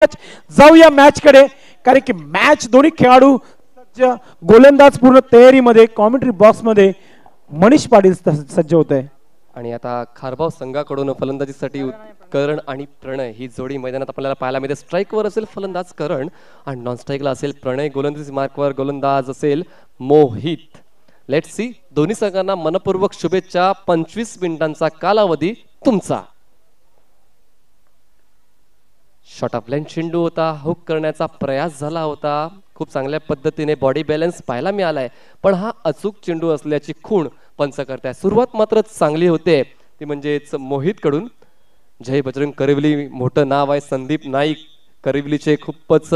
जाऊया मॅच कडे, कारण की मॅच दोन्ही खेळाडू सज्ज, गोलंदाज पूर्ण तयारीमध्ये, कॉमेंट्री बॉक्स मध्ये मनीष पाटील सज्ज होत आहे. आणि आता खारबाव संघाकडून फलंदाजीसाठी करण आणि प्रणय ही जोडी मैदानात आपल्याला पाहायला मिळते. स्ट्राईकवर असेल फलंदाज करण आणि नॉन स्ट्राईकला असेल प्रणय. गोलंदाजी मार्कवर गोलंदाज असेल मोहित. Let's see. दोन्ही संघांना मनपूर्वक शुभेच्छा. 25 मिनिटांचा कालावधी तुमचा. शॉट ऑफ लाईन चेंडू होता. हुक करण्याचा प्रयास झाला होता. खूप चांगल्या पद्धतीने बॉडी बॅलन्स पाहायला मिळालाय, पण हा अचूक चेंडू असल्याची खूण पंच करताय. सुरुवात मात्र चांगली होते, ती म्हणजेच मोहित कडून. जय बजरंग करिवली मोठं नाव आहे. संदीप नाईक करिवलीचे खूपच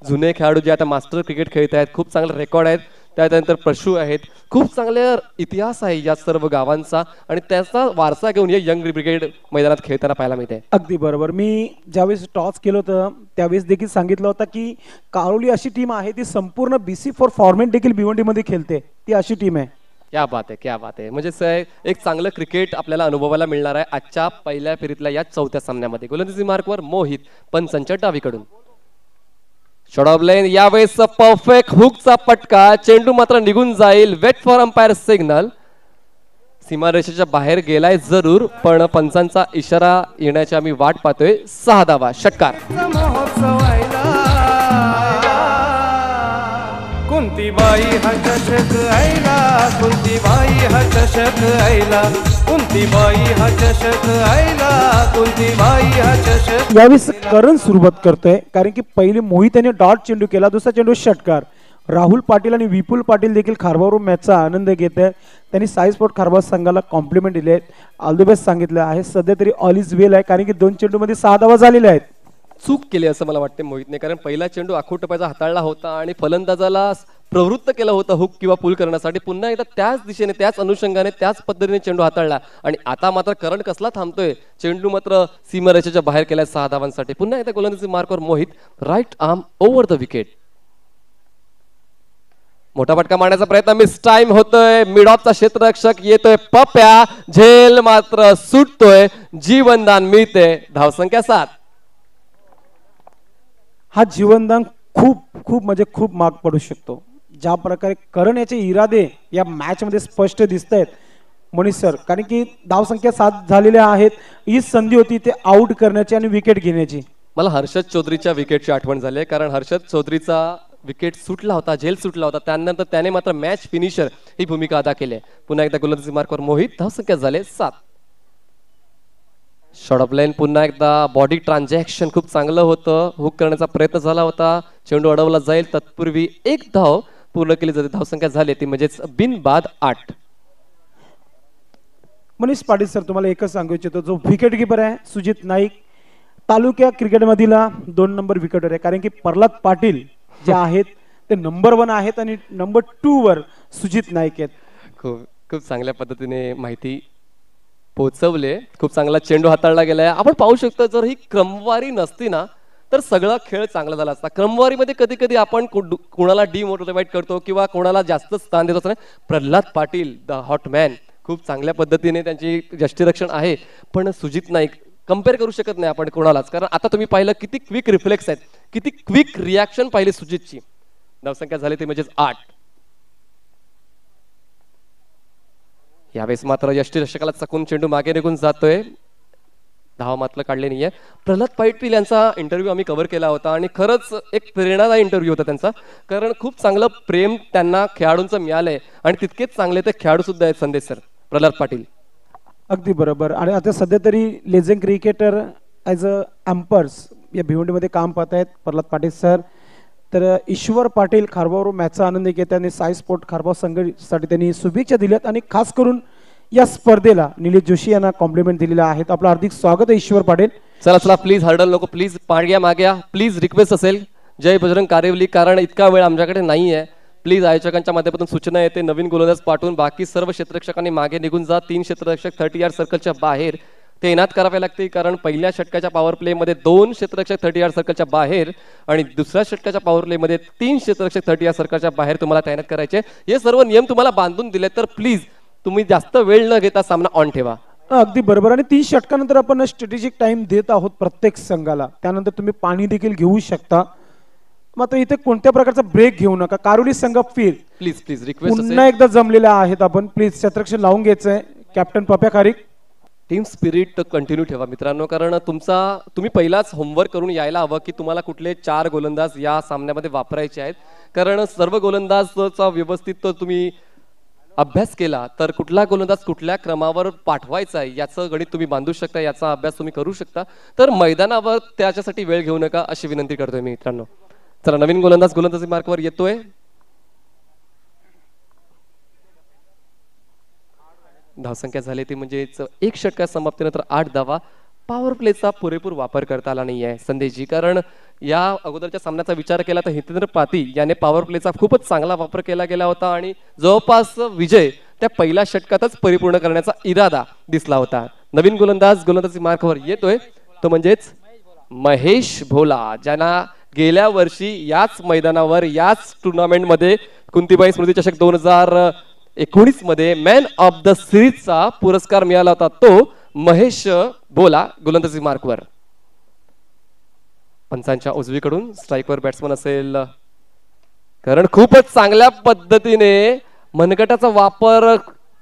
जुने खेळाडू जे आता मास्टर क्रिकेट खेळत आहेत. खूप चांगले रेकॉर्ड आहेत. त्यानंतर प्रशू आहेत. खूप चांगले इतिहास आहे या सर्व गावांचा आणि त्याचा वारसा घेऊन हे यंग ब्रिगेड मैदानात खेळताना पाहायला मिळते. अगदी बरोबर. मी ज्यावेळेस टॉस केलं होतं त्यावेळेस देखील सांगितलं होतं की कारोली अशी टीम आहे ती संपूर्ण BC4 फॉर्मॅट देखील भिवंडी मध्ये खेळते. ती अशी टीम आहे. क्या बात आहे, क्या बात आहे. म्हणजे एक चांगलं क्रिकेट आपल्याला अनुभवायला मिळणार आहे आजच्या पहिल्या फेरीतल्या या चौथ्या सामन्यामध्ये. गोलंदाजी मार्कवर मोहित पंचांच्या डावीकडून. शॉट ऑफ लाईन यावेळेस परफेक्ट हुकचा पटका. चेंडू मात्र निघून जाईल. Wait for umpire signal. सीमारेषेच्या बाहेर गेलाय जरूर, पण पंचांचा इशारा येण्याची आम्ही वाट पाहतोय. 6 धावा. षटकार. कुंती बाई हा चषक आईला, कुंती बाई हा चषक आईला, कुंती बाई हा चषक आईला, कुंती बाई हा चषक. यावेळेस करण सुरुवात करतोय, कारण की पहिले मोहित याने डॉट चेंडू केला, दुसरा चेंडू षटकार. राहुल पाटील आणि विपुल पाटील देखील खारबाव मॅचचा आनंद घेत आहेत. त्यांनी साई स्पोर्ट खारबाव संघाला कॉम्प्लिमेंट दिले आहेत. ऑल द बेस्ट सांगितलं आहे. सध्या तरी ऑल इज वेल आहे, कारण की 2 चेंडू मध्ये 6 धावा झालेल्या आहेत. चूक केली असं मला वाटते मोहितने, कारण पहिला चेंडू आखूड टप्प्याचा हाताळला होता आणि फलंदाजाला प्रवृत्त केलं होतं हुक किंवा पूल करण्यासाठी. पुन्हा एकदा त्याच दिशेने, त्याच अनुषंगाने, त्याच पद्धतीने चेंडू हाताळला आणि आता मात्र करण कसला थांबतोय. चेंडू मात्र सीमारेषेच्या बाहेर केलाय 6 धावांसाठी. पुन्हा एकदा गोलंदाजी मार्कवर Mohit. Right arm over the wicket. मोठा फटका मारण्याचा प्रयत्न. मिस टाइम होतोय. मिड ऑफचा क्षेत्ररक्षक येतोय पप्या. झेल मात्र सुटतोय. जीवनदान मिळते. धावसंख्या 7. हा जीवनदान खूप खूप म्हणजे खूप महाग पडू शकतो. ज्या प्रकारे करण याचे इरादे या मॅच मध्ये स्पष्ट दिसत आहेत मनीष सर, कारण की धावसंख्या 7 झालेल्या आहेत. ही संधी होती ते आउट करण्याची आणि विकेट घेण्याची. मला हर्षद चौधरीच्या विकेटची आठवण झाली आहे, कारण हर्षद चौधरीचा विकेट सुटला होता, झेल सुटला होता. त्यानंतर त्याने मात्र मॅच फिनिशर ही भूमिका अदा केली. पुन्हा एकदा गोलंदाजी मार्कवर मोहित. धावसंख्या झाले 7. शॉट ऑफ लाईन पुन्हा एकदा. बॉडी ट्रान्झॅक्शन खूप चांगलं होतं. हुक करण्याचा प्रयत्न झाला होता. चेंडू अडवला जाईल. तत्पूर्वी 1 धाव पूर्ण केली जाते. धावसंख्या झाली ती म्हणजेच बिनबाद 8. मनीष पाटील सर, तुम्हाला एकच सांगू इच्छितो, जो विकेट किपर आहे सुजित नाईक, तालुक्या क्रिकेटमधील 2 नंबर विकेटर आहे. कारण की प्रल्हाद पाटील जे आहेत ते नंबर 1 आहेत आणि नंबर 2 वर सुजित नाईक आहेत. खूप खूप चांगल्या पद्धतीने माहिती पोहोचवले. खूप चांगला चेंडू हाताळला गेलाय. आपण पाहू शकतो, जर ही क्रमवारी नसती ना तर सगळा खेळ चांगला झाला असता. क्रमवारीमध्ये कधी कधी आपण कोणाला डिमोटिवेट करतो किंवा कोणाला जास्त स्थान देत असतो. Pralhad Patil the hot man खूप चांगल्या पद्धतीने त्यांची यष्टीरक्षण आहे, पण सुजित नाईक कम्पेअर करू शकत नाही आपण कोणालाच. कारण आता तुम्ही पाहिलं किती क्विक रिफ्लेक्स आहेत, किती क्विक रिॲक्शन पाहिली सुजितची. धावसंख्या झाली ती म्हणजेच 8. यावेळेस मात्र यष्टीरक्षकाला चकून चेंडू मागे निघून जातोय. धावा मात्र काढले नाहीये. प्रल्हाद पाटील यांचा इंटरव्ह्यू आम्ही कव्हर केला होता आणि खरंच एक प्रेरणादायी इंटरव्ह्यू होता त्यांचा, कारण खूप चांगलं प्रेम त्यांना खेळाडूंचं मिळालंय आणि तितकेच चांगले ते खेळाडू सुद्धा आहेत संदेश सर. प्रल्हाद पाटील अगदी बरोबर. आणि आता सध्या तरी लेजेंड क्रिकेटर ॲज अ अम्पर्स या भिवंडीमध्ये काम पाहत आहेत प्रल्हाद पाटील सर. तर ईश्वर पाटील खारबाव मॅचचा आनंद घेत आणि साई स्पोर्ट खारबाव संघासाठी त्यांनी शुभेच्छा दिल्यात आणि खास करून या स्पर्धेला निलेश जोशी यांना कॉम्प्लिमेंट दिलेला आहे. आपलं हार्दिक स्वागत आहे ईश्वर पाटील. चला चला, प्लीज हर्डल नको, प्लीज माग्या प्लीज. रिक्वेस्ट असेल जय बजरंग कारेवली, कारण इतका वेळ आमच्याकडे नाही आहे. प्लीज आयोजकांच्या माध्यमातून सूचना येते, नवीन गोलंदाज पाठवून बाकी सर्व क्षेत्ररक्षकांनी मागे निघून जा. 3 क्षेत्ररक्षक 30 यार्ड सर्कलच्या बाहेर तैनात करावे लागते, कारण पहिल्या षटकाच्या पॉवर प्ले मध्ये 2 क्षेत्ररक्षक 30 यार्ड सर्कलच्या बाहेर आणि दुसऱ्या षटकाच्या पॉवर प्ले मध्ये 3 क्षेत्ररक्षक 30 यार्ड सर्कलच्या बाहेर तुम्हाला तैनात करायचे. हे सर्व नियम तुम्हाला बांधून दिले, तर प्लीज तुम्ही जास्त वेळ न घेता सामना ऑन ठेवा. अगदी बरोबर. आणि 30 षटकानंतर आपण स्ट्रॅटेजिक टाइम देत आहोत प्रत्येक संघाला. त्यानंतर तुम्ही पाणी देखील घेऊ शकता. मात्र इथे कोणत्या प्रकारचा ब्रेक घेऊ नका. कारुली संघ फिर प्लीज प्लीज रिक्वेस्ट पुन्हा एकदा जमलेल्या आहेत आपण. प्लीज छत्रक्षण लावून घ्यायचंय. कॅप्टन पप्या खारीक. टीम स्पिरिट कंटिन्यू ठेवा मित्रांनो, कारण तुम्ही पहिलाच होमवर्क करून यायला हवं की तुम्हाला कुठले 4 गोलंदाज या सामन्यामध्ये वापरायचे आहेत. कारण सर्व गोलंदाजचा व्यवस्थित तुम्ही अभ्यास केला तर कुठला गोलंदाज कुठल्या क्रमावर पाठवायचा आहे याचं गणित तुम्ही बांधू शकता, याचा अभ्यास तुम्ही करू शकता. तर मैदानावर त्याच्यासाठी वेळ घेऊ नका अशी विनंती करतोय मी मित्रांनो. चला, नवीन गोलंदाज गोलंदाजी मार्कवर येतोय. धावसंख्या झाली ती म्हणजेच 1 षटका समाप्तीनंतर 8 धावा. पॉवर प्लेचा पुरेपूर वापर करता आला नाहीये संदेशजी, कारण या अगोदरच्या सामन्याचा विचार केला तर हितेंद्र पाती याने पॉवर प्लेचा खूपच चांगला वापर केला गेला होता आणि जवळपास विजय त्या पहिल्या षटकातच परिपूर्ण करण्याचा इरादा दिसला होता. नवीन गोलंदाज गोलंदाजी मार्कवर येतोय तो म्हणजेच महेश भोला, ज्यांना गेल्या वर्षी याच मैदानावर याच टुर्नामेंटमध्ये कुंतीबाई स्मृती चषक 2019 मध्ये मॅन ऑफ द सिरीजचा पुरस्कार मिळाला होता. तो महेश भोला गोलंदाजी मार्कवर. पंचांच्या उजवीकडून स्ट्राईकवर बॅट्समन असेल, कारण खूपच चांगल्या पद्धतीने मनगटाचा वापर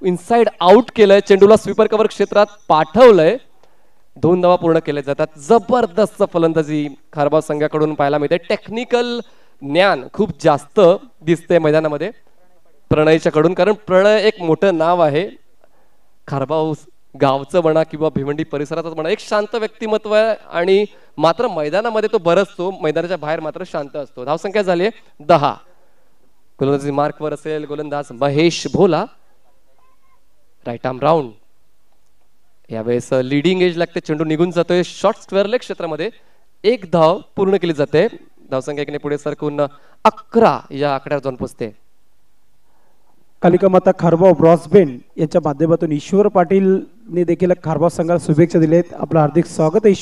इनसाइड आउट केलाय. चेंडूला स्वीपर कव्हर क्षेत्रात पाठवलंय. 2 धावा पूर्ण केल्या जातात. जबरदस्त फलंदाजी खारबाव संघाकडून पाहायला मिळते. टेक्निकल ज्ञान खूप जास्त दिसते मैदानामध्ये प्रणयच्या कडून, कारण प्रणय एक मोठं नाव आहे खारबाव गावचं म्हणा किंवा भिवंडी परिसराचं म्हणा. एक शांत व्यक्तिमत्व आहे आणि मात्र मैदानामध्ये तो बरसतो, मैदानाच्या बाहेर मात्र शांत असतो. धावसंख्या झाली 10. गोलंदाजी मार्कवर असेल गोलंदाज Mahesh Bhola. Right arm round. यावेळेस लिडिंग एज लागते. चेंडू निघून जातोय शॉर्ट स्क्वेअर लेग क्षेत्रामध्ये. 1 धाव पूर्ण केली जाते. धावसंख्या एकने पुढे सरकून 11 या आकड्यावर जाऊन पोहोचते. कालिका माता खारबाव ब्रॉसबेंड यांच्या माध्यमातून ईश्वर पाटीलने देखील खारबाव संघाला शुभेच्छा दिलेत. आपलं हार्दिक स्वागत आहे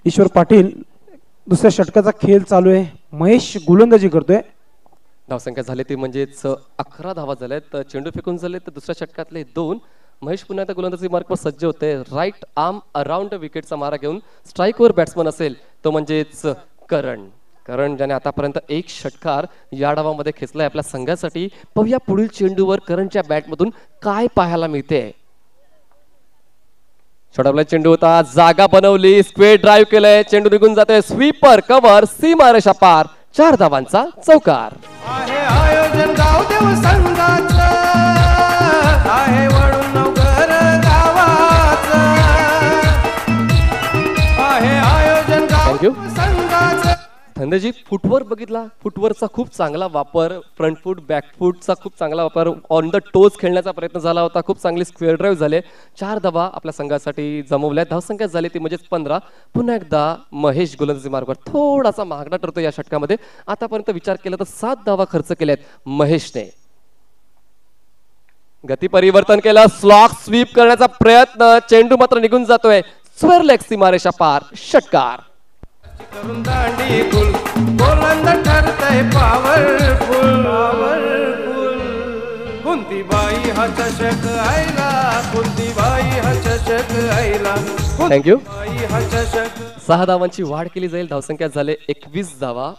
ईश्वर पाटील. दुसऱ्या षटकाचा खेळ चालू आहे. महेश गोलंदाजी करतोय. धावसंख्या झाली ती म्हणजेच 11 धावा झाल्यात. चेंडू फेकून झाले तर दुसऱ्या षटकातले 2. महेश पुन्हा एकदा गोलंदाजी मार्कवर सज्ज होते. राईट आर्म अराउंड विकेटचा मारा घेऊन स्ट्राईकवर बॅट्समन असेल तो म्हणजेच करण ज्याने आतापर्यंत 1 षटकार या डावामध्ये खेचलाय आपल्या संघासाठी. पाहूया पुढील चेंडूवर करणच्या बॅटमधून काय पाहायला मिळते. छोटापला चेंडू होता, जागा बनवली, स्क्वेअर ड्राईव्ह केलंय, चेंडू निघून जातोय. स्वीपर कव्हर, सीमारेषा पार. 4 धावांचा चौकार. आहे आयोजन गावदेव संघाचं, आहे वळून नवघर गावाचं, आहे आयोजन गावदेव संघाचं. धंदेजी फुटवर बघितला, फुटवरचा खूप चांगला वापर, फ्रंट फूट बॅक फूटचा खूप चांगला वापर, ऑन द टोज खेळण्याचा प्रयत्न झाला होता. खूप चांगली स्क्वेअर ड्राईव्ह झाले. 4 धावा आपल्या संघासाठी जमवल्या. धावसंख्या झाली ती म्हणजेच 15. पुन्हा एकदा महेश गोलंदाजी मार्कवर. थोडासा महागडा ठरतो या षटकामध्ये. आतापर्यंत विचार केला तर 7 धावा खर्च केल्यात महेशने. गती परिवर्तन केलं, स्लॉक स्वीप करण्याचा प्रयत्न, चेंडू मात्र निघून जातोय. स्क्वेअर लेग सीमारेषा पार. षटकार. करून दांडी फुल गोलंदाज ठरतय पॉवरफुल. कुंतीबाई हा चषक आयला, कुंतीबाई हा चषक आयला. थँक्यू. हा चषक. 6 धावांची वाढ केली जाईल. धावसंख्या झाले 21 धावा.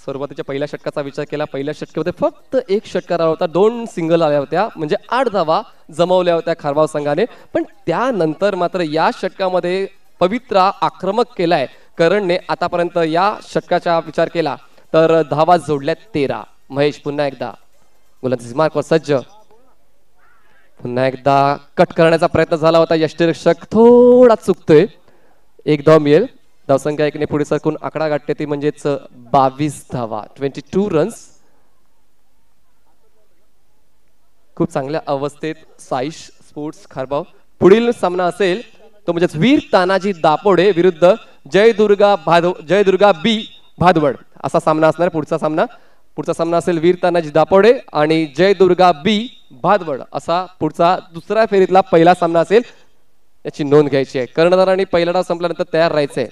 सुरुवातीच्या पहिल्या षटकाचा विचार केला, पहिल्या षटकामध्ये फक्त 1 षटकार आला होता. 2 सिंगल आल्या होत्या, म्हणजे 8 धावा जमवल्या होत्या खारबाव संघाने. पण त्यानंतर मात्र या षटकामध्ये पवित्रा आक्रमक केलाय करणने. आतापर्यंत या षटकाचा विचार केला तर धावा जोडल्यात 13. महेश पुन्हा एकदा गोलंदाजी मार्कवर सज्ज. पुन्हा एकदा कट करण्याचा प्रयत्न झाला होता. यष्टिरक्षक थोडा चुकतोय. 1 धाव मिळेल. धावसंख्या एकने पुढे सरकून आकडा गाठते ती म्हणजेच 22 धावा. 22 रन्स. खूप चांगल्या अवस्थेत साईश स्पोर्ट्स खारबाव. पुढील सामना असेल तो म्हणजेच वीर तानाजी दापोडे विरुद्ध जयदुर्गा बी भादवड असा सामना असणार. पुढचा सामना असेल वीर तानाजी दापोडे आणि जयदुर्गा बी भादवड असा पुढचा दुसऱ्या फेरीतला पहिला सामना असेल. याची नोंद घ्यायची आहे. कर्णधारांनी पहिला डाव संपल्यानंतर तयार राहायचंय.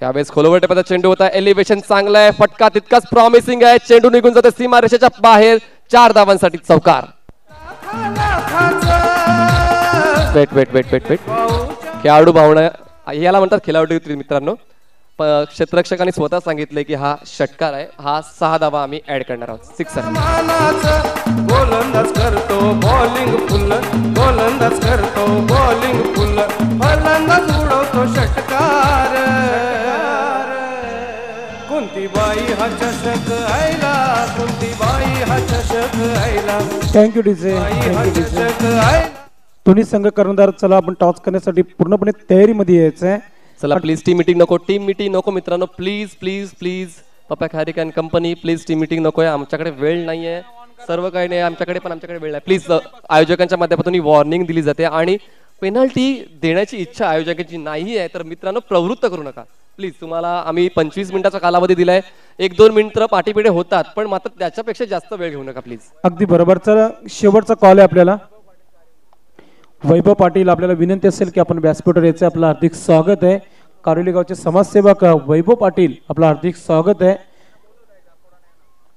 यावेळेस खोलवर टेपाचा चेंडू होता. एलिव्हेशन चांगला आहे. फटका तितकाच प्रॉमिसिंग आहे. चेंडू निघून जातो सीमारेषेच्या बाहेर. 4 धावांसाठी चौकार. वेट खेळाडू भावना याला म्हणतात खेळाडू मित्रांनो. क्षेत्ररक्षकांनी स्वतः सांगितले की हा षटकार आहे, हा 6 धावा आम्ही ऍड करणार आहोत. 6 गोलंदाज करतो बॉलिंग फुल, गोलंदाज करतो बॉलिंग फुल, फलंदाज उडवतो षटकार. कोणती बाई हा चषक आयला, कोणती बाई हा चषक आयला. Thank you DJ. चषक आयला. दोन्ही संघ कर्णधार, चला आपण टॉस करण्यासाठी पूर्णपणे तयारीमध्ये यायचं आहे. चला प्लीज टीम मीटिंग नको मित्रांनो. Please Pappa Kharik and company please team meeting नको आहे. आमच्याकडे वेळ नाहीये, सर्व काही नाही आमच्याकडे, पण आमच्याकडे वेळ नाही. प्लीज आयोजकांच्या माध्यमातून ही वॉर्निंग दिली जाते आणि पेनल्टी देण्याची इच्छा आयोजकांची नाही आहे, तर मित्रांनो प्रवृत्त करू नका प्लीज. तुम्हाला आम्ही 25 मिनिटाचा कालावधी दिलाय, 1-2 मिनिटं पाठीपिढे होतात, पण मात्र त्याच्यापेक्षा जास्त वेळ घेऊ नका प्लीज. अगदी बरोबर. चला शेवटचा कॉल आहे आपल्याला. वैभव पाटील, आपल्याला विनंती असेल की आपण व्यासपीठावर यायचं. आपलं हार्दिक स्वागत आहे. कारोली गावचे समाजसेवक वैभव पाटील, आपलं हार्दिक स्वागत आहे.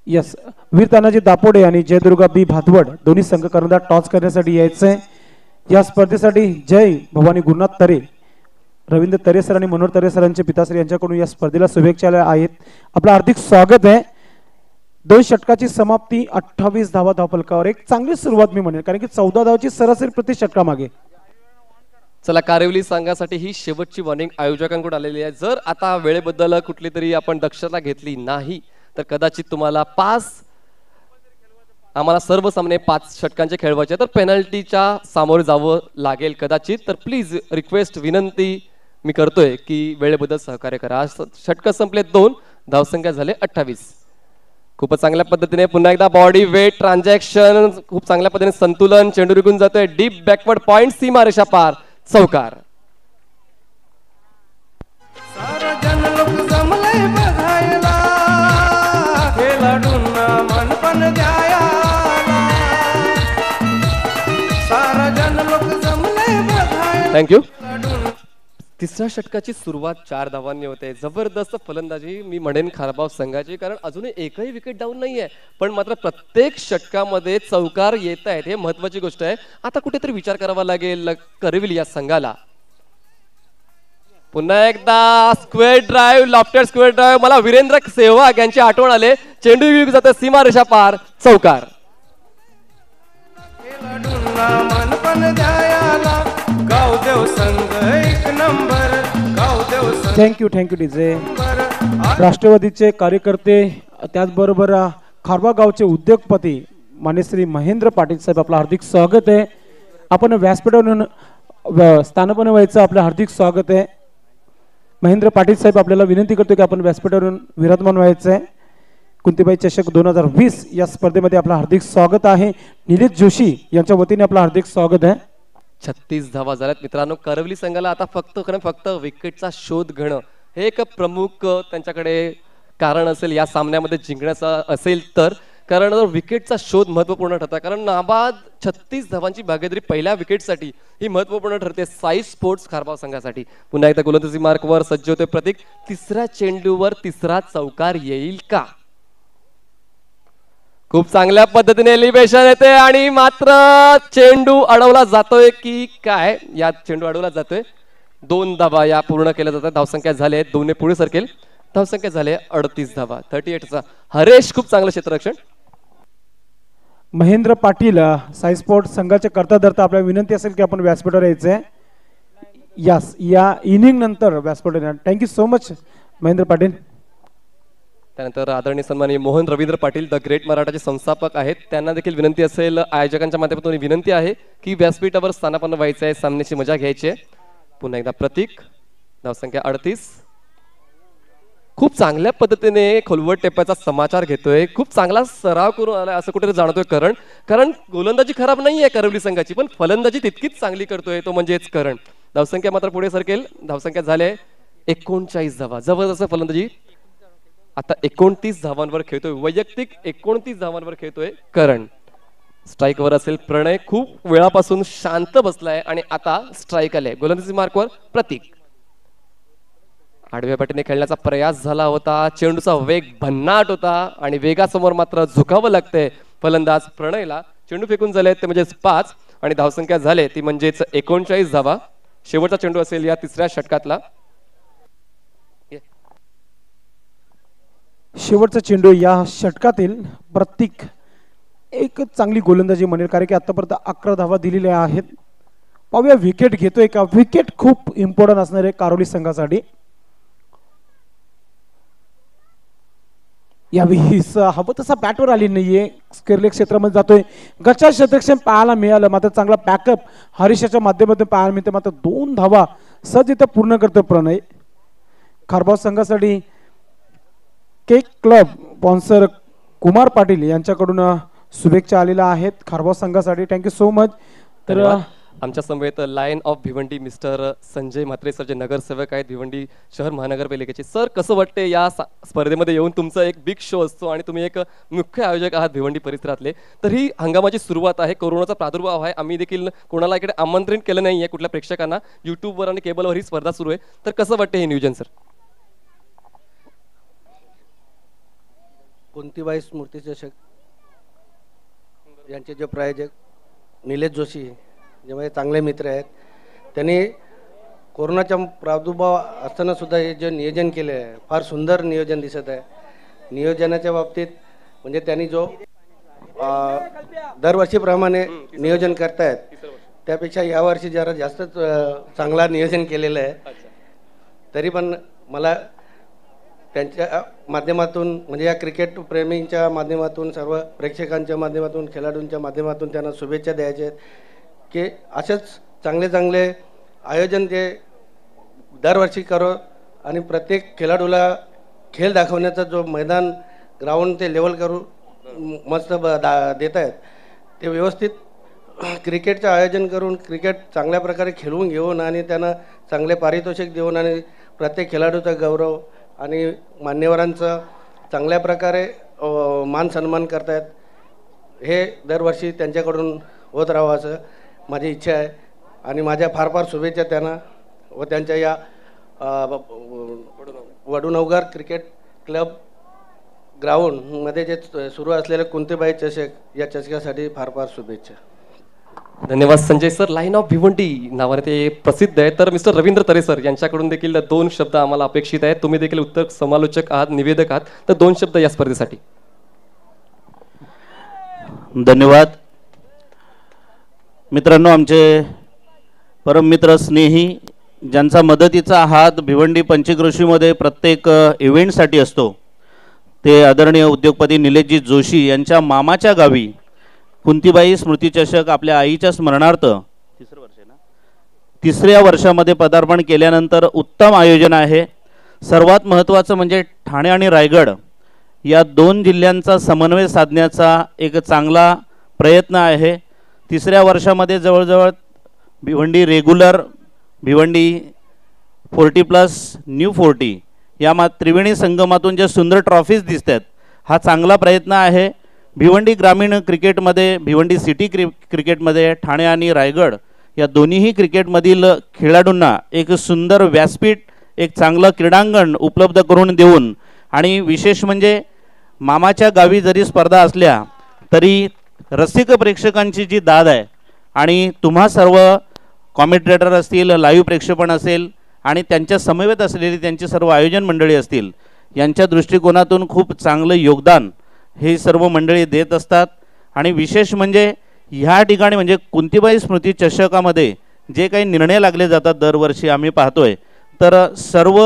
यस, वीर तानाजी दापोडे आणि जयदुर्गा बी भातवड दोन्ही संघ कर्णधार टॉस करण्यासाठी यायचंय. या स्पर्धेसाठी जय भवानी गुरुनाथ तरे, रवींद्र तरे सर आणि मनोहर तरे सरांचे पिताश्री यांच्याकडून या स्पर्धेला शुभेच्छा आहेत. आपलं हार्दिक स्वागत आहे. 2 षटकाची समाप्ती, 28 धावा धावफलकावर. एक चांगली सुरुवात मी म्हणेन, कारण की 14 धावाची सरासरी प्रति षटकामागे. चला कारिवली संघासाठी ही शेवटची वॉर्निंग आयोजकांकडून आलेली आहे. जर आता वेळेबद्दल कुठली तरी आपण दक्षता घेतली नाही तर कदाचित तुम्हाला आम्हाला सर्व सामने 5 षटकांचे खेळवायचे, तर पेनल्टीच्या सामोरे जावं लागेल कदाचित. तर प्लीज रिक्वेस्ट, विनंती मी करतोय की वेळेबद्दल सहकार्य करा. षटक संपले 2, धावसंख्या झाले 28. खूपच चांगल्या पद्धतीने पुन्हा एकदा बॉडी वेट ट्रान्झॅक्शन, खूप चांगल्या पद्धतीने संतुलन, चेंडू निघून जातोय डीप बॅकवर्ड पॉइंट, सीमा रेषा पार, चौकार. सारा जन लोक जमले बघायला, खेळाडूंना मनपण द्यायला. सारा जन लोक जमले बघायला. थँक्यू. तिसऱ्या षटकाची सुरुवात 4 धावांनी होते. जबरदस्त फलंदाजी मी म्हणेन खारबाव संघाची, कारण अजूनही एकही विकेट डाऊन नाहीये, पण मात्र प्रत्येक षटकामध्ये चौकार येत आहेत, हे महत्वाची गोष्ट आहे. आता कुठेतरी विचार करावा लागेल करविल या संघाला. पुन्हा एकदा square drive, lofted square drive, मला वीरेंद्र सेहवाग यांची आठवण आले. चेंडू घेऊन जातो सीमा रेषा पार, चौकार. खेळाडूंना मनपण द्यायला, गावदेव संघ एक नंबर, गावदेव संघ. Thank you DJ. राष्ट्रवादीचे कार्यकर्ते, त्याचबरोबर खारबा गावचे उद्योगपती मान्य श्री महेंद्र पाटील साहेब, आपलं हार्दिक स्वागत आहे. आपण व्यासपीठावरून स्थानपन्न व्हायचं, आपलं हार्दिक स्वागत आहे. महेंद्र पाटील साहेब, आपल्याला विनंती करतो की आपण व्यासपीठावरून विराजमान व्हायचं आहे. कुंतीबाई चषक 2020 या स्पर्धेमध्ये आपलं हार्दिक स्वागत आहे. निलेश जोशी यांच्या वतीने आपलं हार्दिक स्वागत आहे. 36 धावा झाल्यात मित्रांनो. करवली संघाला आता फक्त विकेटचा शोध घेणं हे एक प्रमुख त्यांच्याकडे कारण असेल या सामन्यामध्ये जिंकण्याचा असेल तर, कारण विकेटचा शोध महत्वपूर्ण ठरता. कारण नाबाद 36 धावांची भागीदारी पहिल्या विकेटसाठी ही महत्वपूर्ण ठरते साई स्पोर्ट्स खारबाव संघासाठी. पुन्हा एकदा गोलंदाजी मार्कवर सज्ज होते प्रतीक. तिसऱ्या चेंडूवर तिसरा चौकार येईल का? खूप चांगल्या पद्धतीने एलिव्हेशन येते आणि मात्र चेंडू अडवला जातोय की काय? या चेंडू अडवला जातोय. 2 धावा या पूर्ण केल्या जातात. धावसंख्या झाले 2 ने पुढे सरकेल. धावसंख्या झाले 38 धावा. 38चा हरेश, खूप चांगलं क्षेत्ररक्षण. महेंद्र पाटील, साई स्पोर्ट्स संघाचे करता धरता आपल्याला विनंती असेल की आपण व्यासपीठावर यायचंय. यस, या इनिंग नंतर व्यासपीठावर. Thank you so much Mahendra Patil. त्यानंतर आदरणीय सन्माननीय मोहन रवींद्र पाटील द ग्रेट मराठाचे संस्थापक आहेत, त्यांना देखील विनंती असेल, आयोजकांच्या माध्यमातून विनंती आहे की व्यासपीठावर स्थानापन्न व्हायचं आहे, सामन्याची मजा घ्यायची आहे. पुन्हा एकदा प्रतीक. धावसंख्या 38. खूप चांगल्या पद्धतीने खोलवट टेप्याचा समाचार घेतोय, खूप चांगला सराव करून आलाय असं कुठेतरी जाणवतोय कारण गोलंदाजी खराब नाही आहे करवली संघाची, पण फलंदाजी तितकीच चांगली करतोय तो म्हणजेच करण. धावसंख्या मात्र पुढे सरकेल. धावसंख्या झाले 39 धावा. जबरदस्त फलंदाजी. आता 29 धावांवर खेळतोय, वैयक्तिक 29 धावांवर खेळतोय करण. स्ट्राईकवर असेल प्रणय, खूप वेळापासून शांत बसलाय आणि आता स्ट्राईक आले. गोलंदाजी मार्कवर प्रतीक. आडव्या पाठीने खेळण्याचा प्रयास झाला होता, चेंडूचा वेग भन्नाट होता आणि वेगासमोर मात्र झुकावं लागतंय फलंदाज प्रणयला. चेंडू फेकून झाले ते म्हणजे 5. आणि धावसंख्या झाले ती म्हणजेच 39 धावा. शेवटचा चेंडू असेल या तिसऱ्या षटकातला. शेवटचा चेंडू या षटकातील. प्रत्येक एक चांगली गोलंदाजी म्हणेल, कारण की आतापर्यंत 11 धावा दिलेल्या आहेत. पाहूया विकेट घेतोय का. विकेट खूप इम्पॉर्टंट असणार आहे कारोली संघासाठी. यावेळी हवं तसा बॅटवर आली नाहीये, केरले क्षेत्रामध्ये जातोय. गच्चा क्षेत्रक्षण पाहायला मिळालं, मात्र चांगला बॅकअप हरीशाच्या माध्यमातून पाहायला मिळते. मात्र 2 धावा सहज इथं पूर्ण करतो प्रणय. खारबाव संघासाठी cake club sponsor Kumar Patil यांच्याकडून शुभेच्छा आलेल्या आहेत खारबाव संघासाठी. Thank you so much. तर आमच्या समवेत lion of Bhiwandi mister Sanjay Mhatre sir, जे नगरसेवक आहेत भिवंडी शहर महानगरपालिकेचे. सर, कसं वाटते या स्पर्धेमध्ये येऊन? तुमचा एक बिग शो असतो आणि तुम्ही एक मुख्य आयोजक आहात भिवंडी परिसरातले. तर ही हंगामाची सुरुवात आहे, कोरोनाचा प्रादुर्भाव आहे. आम्ही देखील कोणाला इकडे आमंत्रण केलं नाही आहे कुठल्या प्रेक्षकांना. युट्यूबवर आणि केबलवर ही स्पर्धा सुरू आहे. तर कसं वाटते हे नियोजन सर? कुंतीबाई स्मृती चषक यांचे जे प्रायोजक निलेश जोशी, जे माझे चांगले मित्र आहेत, त्यांनी कोरोनाचा प्रादुर्भाव असताना सुद्धा हे जे नियोजन केले आहे फार सुंदर नियोजन दिसत आहे. नियोजनाच्या बाबतीत म्हणजे त्यांनी जो दरवर्षीप्रमाणे नियोजन करतायत त्यापेक्षा यावर्षी जरा जास्तच चांगला नियोजन केलेलं आहे. तरी पण मला त्यांच्या माध्यमातून म्हणजे या क्रिकेट प्रेमींच्या माध्यमातून, सर्व प्रेक्षकांच्या माध्यमातून, खेळाडूंच्या माध्यमातून त्यांना शुभेच्छा द्यायच्या आहेत की असेच चांगले चांगले आयोजन ते दरवर्षी करो आणि प्रत्येक खेळाडूला खेळ दाखवण्याचा जो मैदान ग्राउंड ते लेवल करू मस्त देत आहेत, ते व्यवस्थित क्रिकेटचं आयोजन करून क्रिकेट चांगल्या प्रकारे खेळवून घेऊन आणि त्यांना चांगले पारितोषिक देऊन आणि प्रत्येक खेळाडूचा गौरव आणि मान्यवरांचं चांगल्या प्रकारे मान सन्मान करतायत. हे दरवर्षी त्यांच्याकडून होत राहावं असं माझी इच्छा आहे आणि माझ्या फार फार शुभेच्छा त्यांना व त्यांच्या या वडूनवघर क्रिकेट क्लब ग्राउंडमध्ये जे सुरू असलेले कुंतीबाई चषक या चषकासाठी फार फार शुभेच्छा. धन्यवाद Sanjay sir. Line of Bhiwandi नावाने ते प्रसिद्ध आहे. तर मिस्टर रवींद्र तरे सर यांच्याकडून देखील 2 शब्द आम्हाला अपेक्षित आहेत. तुम्ही देखील उत्तर समालोचक आहात, निवेदक आहात, तर 2 शब्द या स्पर्धेसाठी. धन्यवाद मित्रांनो. आमचे परममित्र स्नेही, ज्यांचा मदतीचा हात भिवंडी पंचक्रोशीमध्ये प्रत्येक इव्हेंटसाठी असतो, ते आदरणीय उद्योगपती निलेशजी जोशी यांच्या मामाच्या गावी कुंतीबाई स्मृती चषक आपल्या आईच्या स्मरणार्थ तिसऱ्या वर्षामध्ये पदार्पण केल्यानंतर उत्तम आयोजन आहे. सर्वात महत्त्वाचं म्हणजे ठाणे आणि रायगड या 2 जिल्ह्यांचा समन्वय साधण्याचा एक चांगला प्रयत्न आहे. तिसऱ्या वर्षामध्ये जवळजवळ भिवंडी रेग्युलर, भिवंडी 40+ न्यू 40 या त्रिवेणी संगमातून ज्या सुंदर ट्रॉफीज दिसत आहेत, हा चांगला प्रयत्न आहे. भिवंडी ग्रामीण क्रिकेटमध्ये, भिवंडी सिटी क्रिकेटमध्ये ठाणे आणि रायगड या दोन्हीही क्रिकेटमधील खेळाडूंना एक सुंदर व्यासपीठ, एक चांगलं क्रीडांगण उपलब्ध करून देऊन आणि विशेष म्हणजे मामाच्या गावी जरी स्पर्धा असल्या तरी रसिक प्रेक्षकांची जी दाद आहे आणि तुम्हा सर्व कॉमेंटेटर असतील, लाईव्ह प्रेक्षेपण असेल आणि त्यांच्या समवेत असलेली त्यांची सर्व आयोजन मंडळी असतील, यांच्या दृष्टिकोनातून खूप चांगलं योगदान हे सर्व मंडळी देत असतात. आणि विशेष म्हणजे ह्या ठिकाणी म्हणजे कुंतीबाई स्मृती चषकामध्ये जे काही निर्णय लागले जातात दरवर्षी आम्ही पाहतोय, तर सर्व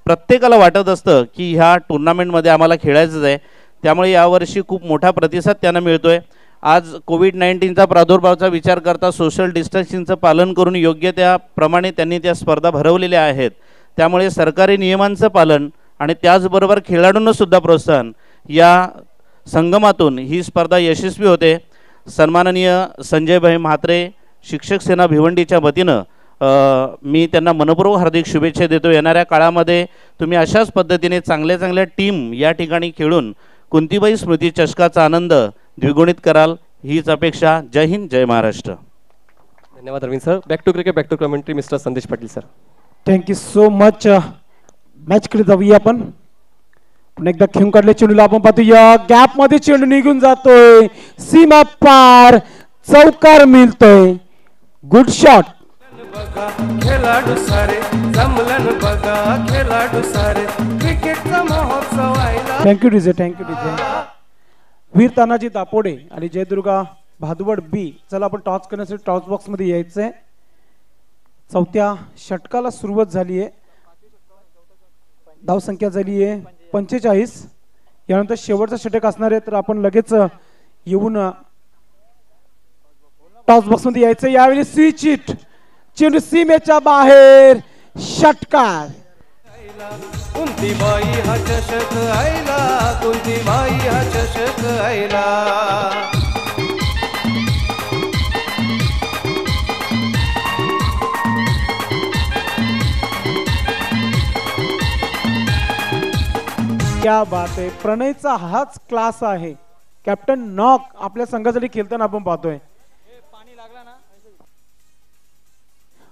प्रत्येकाला वाटत असतं की ह्या टुर्नामेंटमध्ये आम्हाला खेळायचंच आहे. त्यामुळे यावर्षी खूप मोठा प्रतिसाद त्यांना मिळतोय. आज कोविड-19चा प्रादुर्भावाचा विचार करता सोशल डिस्टन्सिंगचं पालन करून योग्य त्याप्रमाणे त्यांनी त्या स्पर्धा भरवलेल्या आहेत. त्यामुळे सरकारी नियमांचं पालन आणि त्याचबरोबर खेळाडूंनासुद्धा प्रोत्साहन या संगमातून ही स्पर्धा यशस्वी होते. सन्माननीय संजयभाई म्हात्रे, शिक्षक सेना भिवंडीच्या वतीनं मी त्यांना मनपूर्वक हार्दिक शुभेच्छा देतो. येणाऱ्या काळामध्ये तुम्ही अशाच पद्धतीने चांगल्या चांगल्या टीम या ठिकाणी खेळून कुंतीबाई स्मृती चषकाचा आनंद द्विगुणित कराल, हीच अपेक्षा. जय हिंद, जय महाराष्ट्र. धन्यवाद Ravindra sir. Back to cricket, back to commentary mister Sandesh Patil sir. Thank you so much. मॅचकडे जाऊया आपण. पुन्हा एकदा खेळून काढले चेंडूला आपण पाहतोया, गॅप मध्ये चेंडू निघून जातोय, सीमा पार, चौकार मिळतोय. Good shot. बघा खेळाडू सारे जमलन बघा खेळाडू सारे क्रिकेटचा महोत्सव आयला. Thank you DJ. Thank you DJ. Veer Tanaji Dapode आणि जयदुर्गा भादवड बी. चला आपण टॉस करण्यासाठी टॉस बॉक्स मध्ये यायचंय. चौथ्या षटकाला सुरुवात झाली आहे. धावसंख्या झाली आहे 45. यानंतर शेवटचं षटक असणार आहे, तर आपण लगेच येऊन टॉस बॉक्स मध्ये यायचं. यावेळी स्विच इट. चेंडू सीमेच्या बाहेर. षटकार. कोणती बाई हा चषक आयला कोणती बाई हा चषक आयला. क्या बात आहे. प्रणयचा हाच क्लास आहे. कॅप्टन नॉक आपल्या संघासाठी खेळताना आपण पाहतोय.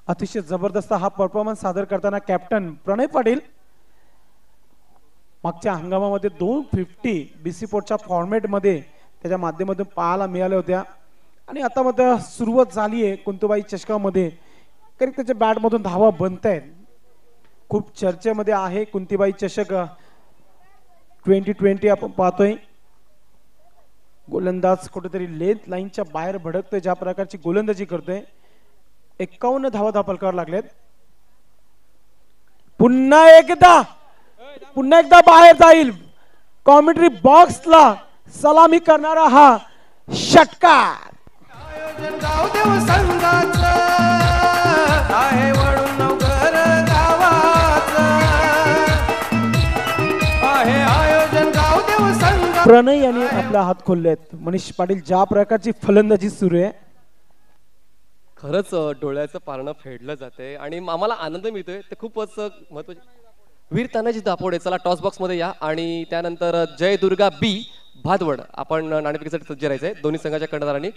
अतिशय जबरदस्त हा परफॉर्मन्स सादर करताना कॅप्टन प्रणय पाटील. मागच्या हंगामामध्ये 250 बीसी पोर्टच्या फॉर्मॅट मध्ये त्याच्या माध्यमातून पाहायला मिळाल्या होत्या. आणि आता मात्र सुरुवात झाली आहे कुंतुबाई चषकामध्ये. कारण त्याच्या बॅट मधून धावा बनत आहेत. खूप चर्चेमध्ये आहे कुंतीबाई चषक 2020 आपण पाहतोय. गोलंदाज कुठेतरी लेंथ लाईनच्या बाहेर भडकतोय. ज्या प्रकारची गोलंदाजी करतोय. 51 धावा धापलकावर लागलेत. पुन्हा एकदा बाहेर जाईल. कॉमेंट्री बॉक्सला सलामी करणारा हा षटकार. आयोजन गावदेव संघाचं आहे वळून नवघर गावाचं आहे आयोजन गावदेव संघ. प्रणय यांनी आपला हात खोललेत. मनीष पाटील ज्या प्रकारची फलंदाजी सुरू आहे. खरंच डोळ्याचं पारणं फेडलं जाते आणि आम्हाला आनंद मिळतोय. ते खूपच महत्वाचे. वीर तानाजी दापोडे चला टॉस बॉक्स मध्ये या. आणि त्यानंतर जयदुर्गा बी भादवड आपण नाणेफेकीसाठी सज्ज राहायचंय. दोन्ही संघाच्या कर्णधारांनी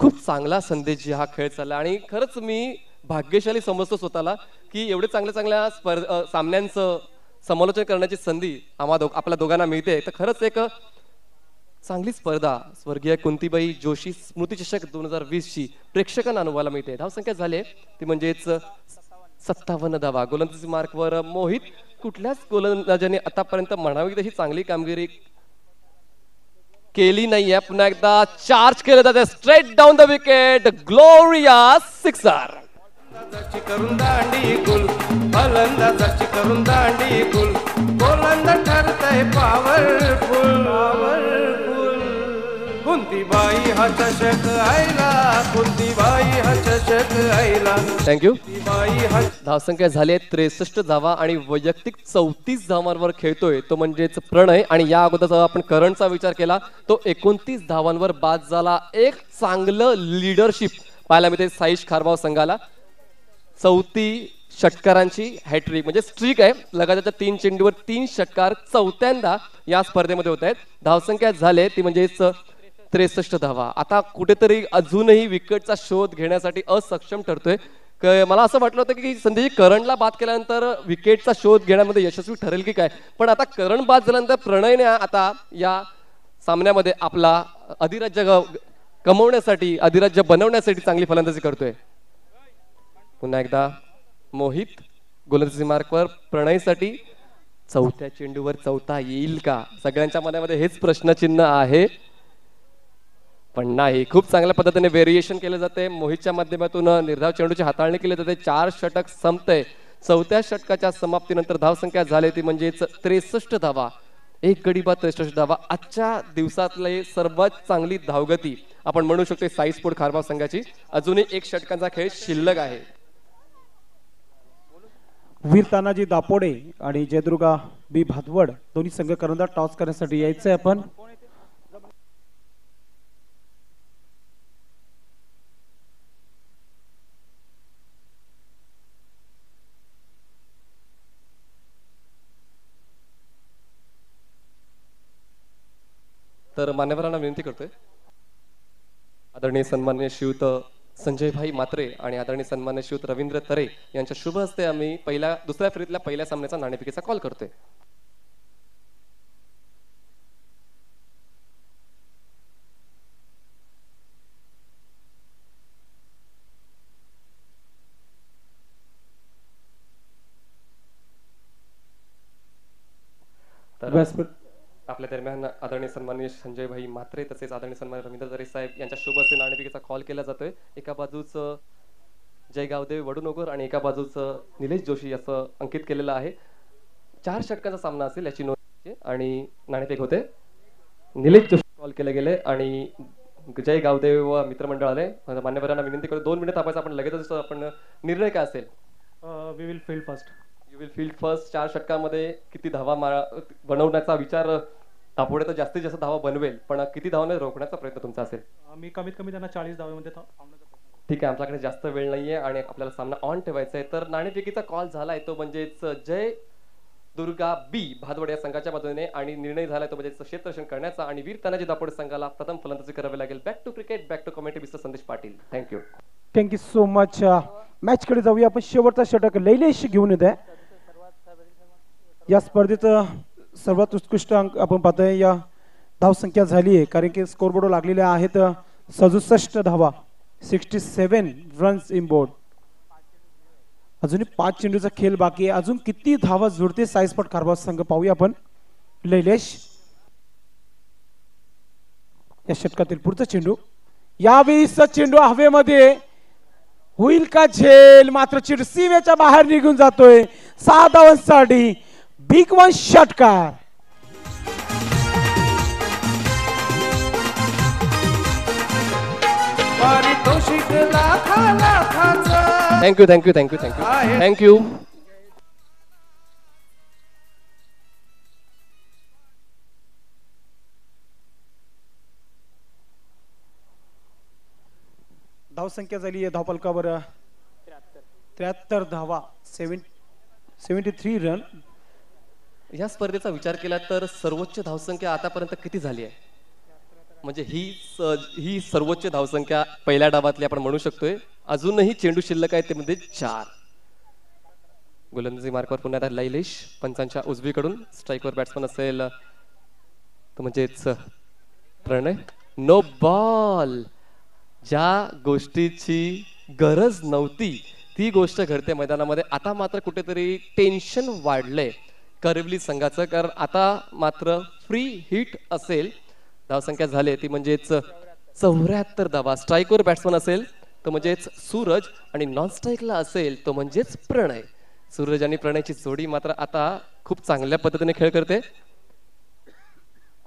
खूप चांगला संदेश जी हा खेळ चालला. आणि खरंच मी भाग्यशाली समजतो स्वतःला की एवढे चांगल्या सामन्यांचं समालोचन करण्याची संधी आपल्या दोघांना मिळते. तर खरंच एक चांगली स्पर्धा स्वर्गीय कुंतीबाई जोशी स्मृती चषक 2020 ची प्रेक्षकांना अनुभवायला मिळते. धावसंख्या झाली ती म्हणजेच 57 धावा. गोलंदाजी मार्कवर मोहित. कुठल्याच गोलंदाजाने आतापर्यंत म्हणावी तशी चांगली कामगिरी केली नाहीये. पुन्हा एकदा चार्ज केलं जाते straight down the wicket. Glorious sixer. फलंदाजाची करून दांडी गुल फलंदाजाची करून दांडी गुल गोलंदाज ठरतय पॉवरफुल कोणती बाई हा चषक आयला कोणती बाई हा चषक आयला. थँक्यू. बाई हा धावसंख्या झाली आहे 63 धावा आणि वैयक्तिक 34 धावांवर खेळतोय तो म्हणजेच प्रणय. आणि या अगोदर जर आपण करंटचा विचार केला तो 29 धावांवर बाद झाला. एक चांगलं लिडरशिप पाहायला मिळते साईश खारबाव संघाला. 34 षटकारांची हॅट्रिक म्हणजे स्ट्रीक आहे. लगातारच्या 3 चेंडूवर 3 षटकार चौथ्यांदा या स्पर्धेमध्ये होत आहेत. धावसंख्या झाले ती म्हणजेच 63 धावा. आता कुठेतरी अजूनही विकेटचा शोध घेण्यासाठी असक्षम ठरतोय. मला असं वाटलं होतं की संदेश करंटला बाद केल्यानंतर विकेटचा शोध घेण्यामध्ये यशस्वी ठरेल की काय. पण आता करण बाद झाल्यानंतर प्रणयने आता या सामन्यामध्ये आपला अधिराज्य कमवण्यासाठी अधिराज्य बनवण्यासाठी चांगली फलंदाजी करतोय. पुन्हा एकदा मोहित गोलंदाजी मार्कवर. प्रणयसाठी चौथ्या चेंडूवर चौथा येईल का सगळ्यांच्या मनामध्ये हेच प्रश्नचिन्ह आहे. पण नाही. खूप चांगल्या पद्धतीने व्हेरिएशन केले जाते. मोहितच्या माध्यमातून निर्धाव चेंडूची हाताळणी केली जाते. 4 षटक संपते. चौथ्या षटकाच्या समाप्तीनंतर धावसंख्या झाली ती म्हणजेच 63 धावा. एक गडी बाद 63 धावा. आजच्या दिवसातली सर्वात चांगली धावगती आपण म्हणू शकतो साई स्पोर्ट खारबाव संघाची. अजूनही 1 षटकांचा खेळ शिल्लक आहे. वीर तानाजी दापोडे आणि जयदुर्गा बी भादवड दोन्ही संघ कर्णधार टॉस करण्यासाठी यायचंय आपण. तर मान्यवरांना विनंती करतोय आदरणीय सन्माननीय श्रीयुत संजयभाई मात्रे आणि आदरणीय सन्माननीय श्रीयुत रवींद्र तरे यांच्या शुभ हस्ते आम्ही दुसऱ्या फेरीतल्या पहिल्या सामन्याचा नाणेफेकीचा कॉल करतोय. तर व्यासपीठ आपल्या दरम्यान आदरणीय सन्माननीय संजय भाई म्हात्रे तसेच आदरणीय सन्माननीय रवींद्र दरे साहेब यांच्या शुभ हस्ते नाणेफेकीचा कॉल केला जातोय. एका बाजूच जय गावदेव वडूनोगर आणि एका बाजूच निलेश जोशी असं अंकित केलेलं आहे. 4 षटकांचा सामना असेल याची नोंद आणि नाणेफेक होते. निलेश जोशी कॉल केले गेले आणि जय गावदेव व मित्रमंडळ आले. मान्यवरांना विनंती करतो 2 मिनिट थांबायचं. आपण लगेचच आपण निर्णय काय असेल. We will field first. You will field first. 4 षटकांमध्ये किती धावा बनवण्याचा विचार तापुडे तर जास्तीत जास्त धावा बनवेल, पण किती धावांमध्ये रोखण्याचा प्रयत्न तुमचा असेल. मी कमीत कमी त्यांना 40 धावांमध्ये थांबवण्याचा प्रयत्न. ठीक आहे, आमच्याकडे जास्त वेळ नाहीये आणि आपल्याला सामना ऑन ठेवायचा आहे. तर नाणेफेकीचा कॉल झालाय तो म्हणजेच जय दुर्गा बी भादवड या संघाच्या मदतीने आणि निर्णय झालाय तो म्हणजे क्षेत्ररक्षण करण्याचा आणि वीर तानाजी दापोडे संघाला प्रथम फलंदाजी करावी लागेल. Back to cricket, back to commentary mister Sandesh Patil. Thank you. Thank you so much. Match कडे जाऊया. आपण शेवटचा षटक लैलेश घेऊन येत आहे. या स्पर्धेत सर्वात उत्कृष्ट अंक आपण पाहतोय. या धावसंख्या झाली आहे कारण की स्कोरबोर्ड लागलेल्या आहेत 67 धावा, 67 रन्स इन बोर्ड. अजूनही 5 चेंडूचा खेळ बाकी आहे. अजून किती धावा जुळते साईस्पॉट खारबाव संघ पाहूया आपण. लैलेश या षटकातील पुढचा चेंडू. यावेळीचा चेंडू हवेमध्ये होईल का झेल, मात्र चेंडू सीमेच्या बाहेर निघून जातोय. 6 धावांसाठी बिग वन षटकार. पारितोषिक लाखाचं. Thank you thank you thank you thank you thank you. धावसंख्या झाली आहे धावफलकावर 73 धावा, 73 रन. या स्पर्धेचा विचार केला तर सर्वोच्च धावसंख्या आतापर्यंत किती झाली आहे म्हणजे ही सर्वोच्च धावसंख्या पहिल्या डावातली आपण म्हणू शकतोय. अजूनही चेंडू शिल्लक आहे ते म्हणजे 4. गोलंदाजी मार्कवर पुन्हा एकदा लैलेश पंचांच्या उजवीकडून. स्ट्राईकवर बॅट्समन असेल तो म्हणजेच प्रणय. No ball. ज्या गोष्टीची गरज नव्हती ती गोष्ट घडते मैदानामध्ये. आता मात्र कुठेतरी टेन्शन वाढलंय करवली संघाचं, कारण आता मात्र फ्री हिट असेल. धावसंख्या झाली ती म्हणजेच 74 धावा. स्ट्राईकवर बॅट्समन असेल तो म्हणजेच सूरज आणि नॉन स्ट्राईकला असेल तो म्हणजेच प्रणय. सूरज आणि प्रणयची जोडी मात्र आता खूप चांगल्या पद्धतीने खेळ करते.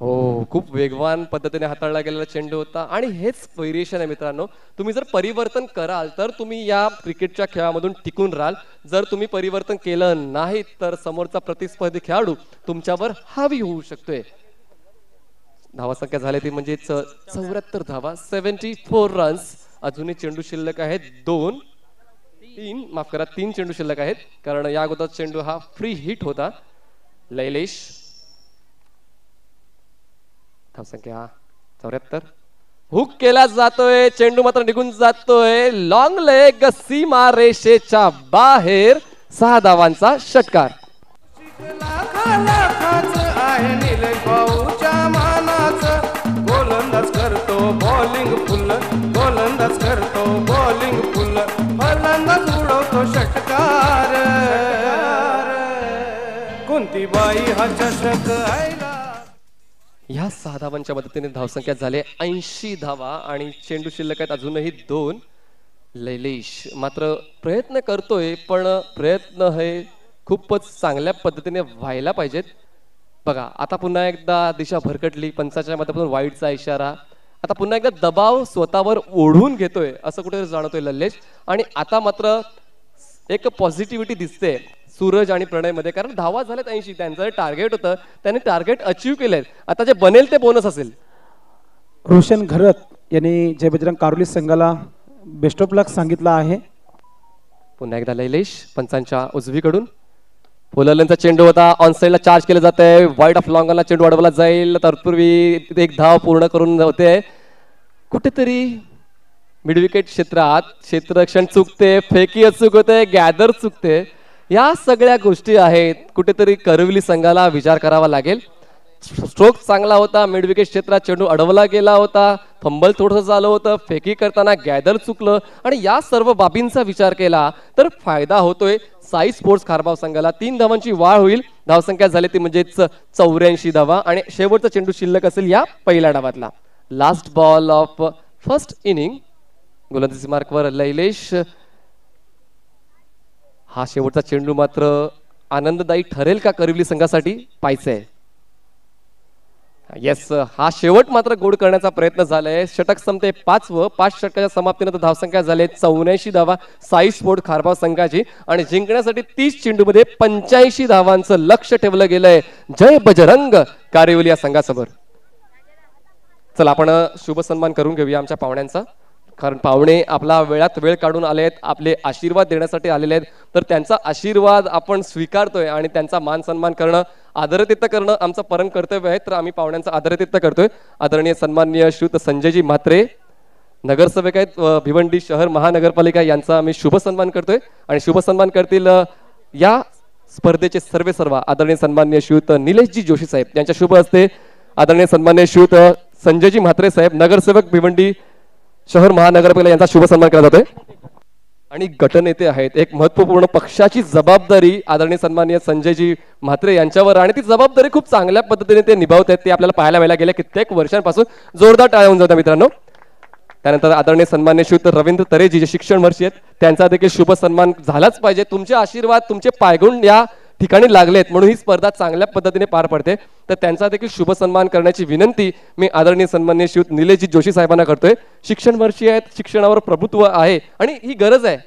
हो, खूप वेगवान पद्धतीने हाताळला गेलेला चेंडू होता आणि हेच व्हेरिएशन आहे मित्रांनो. तुम्ही जर परिवर्तन कराल तर तुम्ही या क्रिकेटच्या खेळामधून टिकून राहाल. जर तुम्ही परिवर्तन केलं नाही तर समोरचा प्रतिस्पर्धी खेळाडू तुमच्यावर हावी होऊ शकतोय. धावासंख्या झाली ती म्हणजे 74 धावा, 74 रन्स. अजूनही चेंडू शिल्लक आहेत 3 चेंडू शिल्लक आहेत कारण या अगोदर चेंडू हा फ्री हिट होता. लैलेश धावसंख्या 74. हुक केला जातोय, चेंडू मात्र निघून जातोय. लॉंग लेग सीमा रेषेच्या बाहेर. 6 धावांचा षटकार. आहे निलेश भाऊच्या मानाचं. गोलंदाज करतो बॉलिंग फुल, गोलंदाज करतो बॉलिंग फुल, फलंदाज उडवतो षटकार. कोणती बाई हा चषक आयला. ह्या 6 धावांच्या मदतीने धावसंख्या झाले 80 धावा आणि चेंडू शिल्लक आहेत अजूनही 2. लैलेश मात्र प्रयत्न करतोय पण प्रयत्न हे खूपच चांगल्या पद्धतीने व्हायला पाहिजेत. बघा आता पुन्हा एकदा दिशा भरकटली. पंचाच्या मतापासून वाईटचा इशारा. आता पुन्हा एकदा दबाव स्वतःवर ओढून घेतोय असं कुठेतरी जाणवतोय लल्लेश. आणि आता मात्र एक पॉझिटिव्हिटी दिसते सूरज आणि प्रणय मध्ये, कारण धावा झाल्यात 80. त्यांचं टार्गेट होतं, त्यांनी टार्गेट अचीव्ह केलंय. आता जे बनेल ते बोनस असेल. रोशन घरत यांनी जय बजरंग कारवली संघाला बेस्ट ऑफ लक सांगितलं आहे. पुन्हा एकदा लैलेश पंचांच्या उजवीकडून. फुलरचा चेंडू होता, ऑन साइडला चार्ज केलं जात आहे. वाईड ऑफ लॉंगला चेंडू अडवला जाईल. तत्पूर्वी एक धाव पूर्ण करून होते. कुठेतरी मिड विकेट क्षेत्रात क्षेत्ररक्षण चुकते, फेकी अचूक होते, गॅदर चुकते. या सगळ्या गोष्टी आहेत. कुठेतरी करवली संघाला विचार करावा लागेल. स्ट्रोक चांगला होता, मिड विकेट क्षेत्रात चेंडू अडवला गेला होता, फंबल थोडंसं झालं होतं, फेकी करताना गॅदर चुकलं आणि या सर्व बाबींचा विचार केला तर फायदा होतोय साई स्पोर्ट्स खारबाव संघाला. 3 धावांची वाढ होईल. धावसंख्या झाली ती म्हणजेच 84 धावा आणि शेवटचा चेंडू शिल्लक असेल या पहिल्या डावातला. Last ball of first innings. गोलंदाजी मार्कवर लैलेश. हा शेवटचा चेंडू मात्र आनंददायी ठरेल का करवली संघासाठी पाहायचं आहे. येस, हा शेवट मात्र गोड करण्याचा प्रयत्न झालाय. षटक संपते 5व 5 षटकाच्या समाप्तीनंतर धावसंख्या झाली 84 धावा साई स्पोर्ट खारबाव संघाची आणि जिंकण्यासाठी 30 चेंडूमध्ये 85 धावांचं लक्ष ठेवलं गेलंय. जय बजरंग कारिवली या संघासमोर. चला आपण शुभ सन्मान करून घेऊया आमच्या पाहुण्यांचा, कारण पाहुणे आपला वेळात वेळ काढून आले आहेत, आपले आशीर्वाद देण्यासाठी आलेले आहेत. तर त्यांचा आशीर्वाद आपण स्वीकारतोय आणि त्यांचा मान सन्मान करणं, आदरातिथ्य करणं आमचं परम कर्तव्य आहे. तर आम्ही पाहुण्यांचा आदरातिथ्य करतोय. आदरणीय सन्माननीय श्रीयुत संजयजी म्हात्रे नगरसेवक आहेत भिवंडी शहर महानगरपालिका, यांचा आम्ही शुभ सन्मान करतोय. आणि शुभ सन्मान करतील या स्पर्धेचे सर्व आदरणीय सन्माननीय श्रीयुत निलेशजी जोशी साहेब यांच्या शुभ हस्ते. आदरणीय सन्माननीय श्रीयुत संजयजी म्हात्रे साहेब नगरसेवक भिवंडी शहर महानगरपालिका यांचा शुभ सन्मान केला जातोय. आणि गटनेते आहेत, एक महत्वपूर्ण पक्षाची जबाबदारी आदरणीय सन्माननीय संजयजी म्हात्रे यांच्यावर, आणि ती जबाबदारी खूप चांगल्या पद्धतीने ते निभावत आहेत. ते आपल्याला पाहायला मिळायला गेल्या कित्येक वर्षांपासून. जोरदार टाळ्या होऊन जातात मित्रांनो. त्यानंतर आदरणीय सन्माननीय श्रीयुत रवींद्र तरेजी जे शिक्षण वर्षी आहेत, त्यांचा देखील शुभ सन्मान झालाच पाहिजे. तुमचे आशीर्वाद, तुमचे पायगुण या ठिकाणी लागलेत म्हणून ही स्पर्धा चांगल्या पद्धतीने पार पडते. तर त्यांचा देखील शुभ सन्मान करण्याची विनंती मी आदरणीय सन्माननीय श्रीयुत निलेशजी जोशी साहेबांना करतोय. शिक्षण वर्षी आहेत, शिक्षणावर प्रभुत्व आहे आणि ही गरज आहे.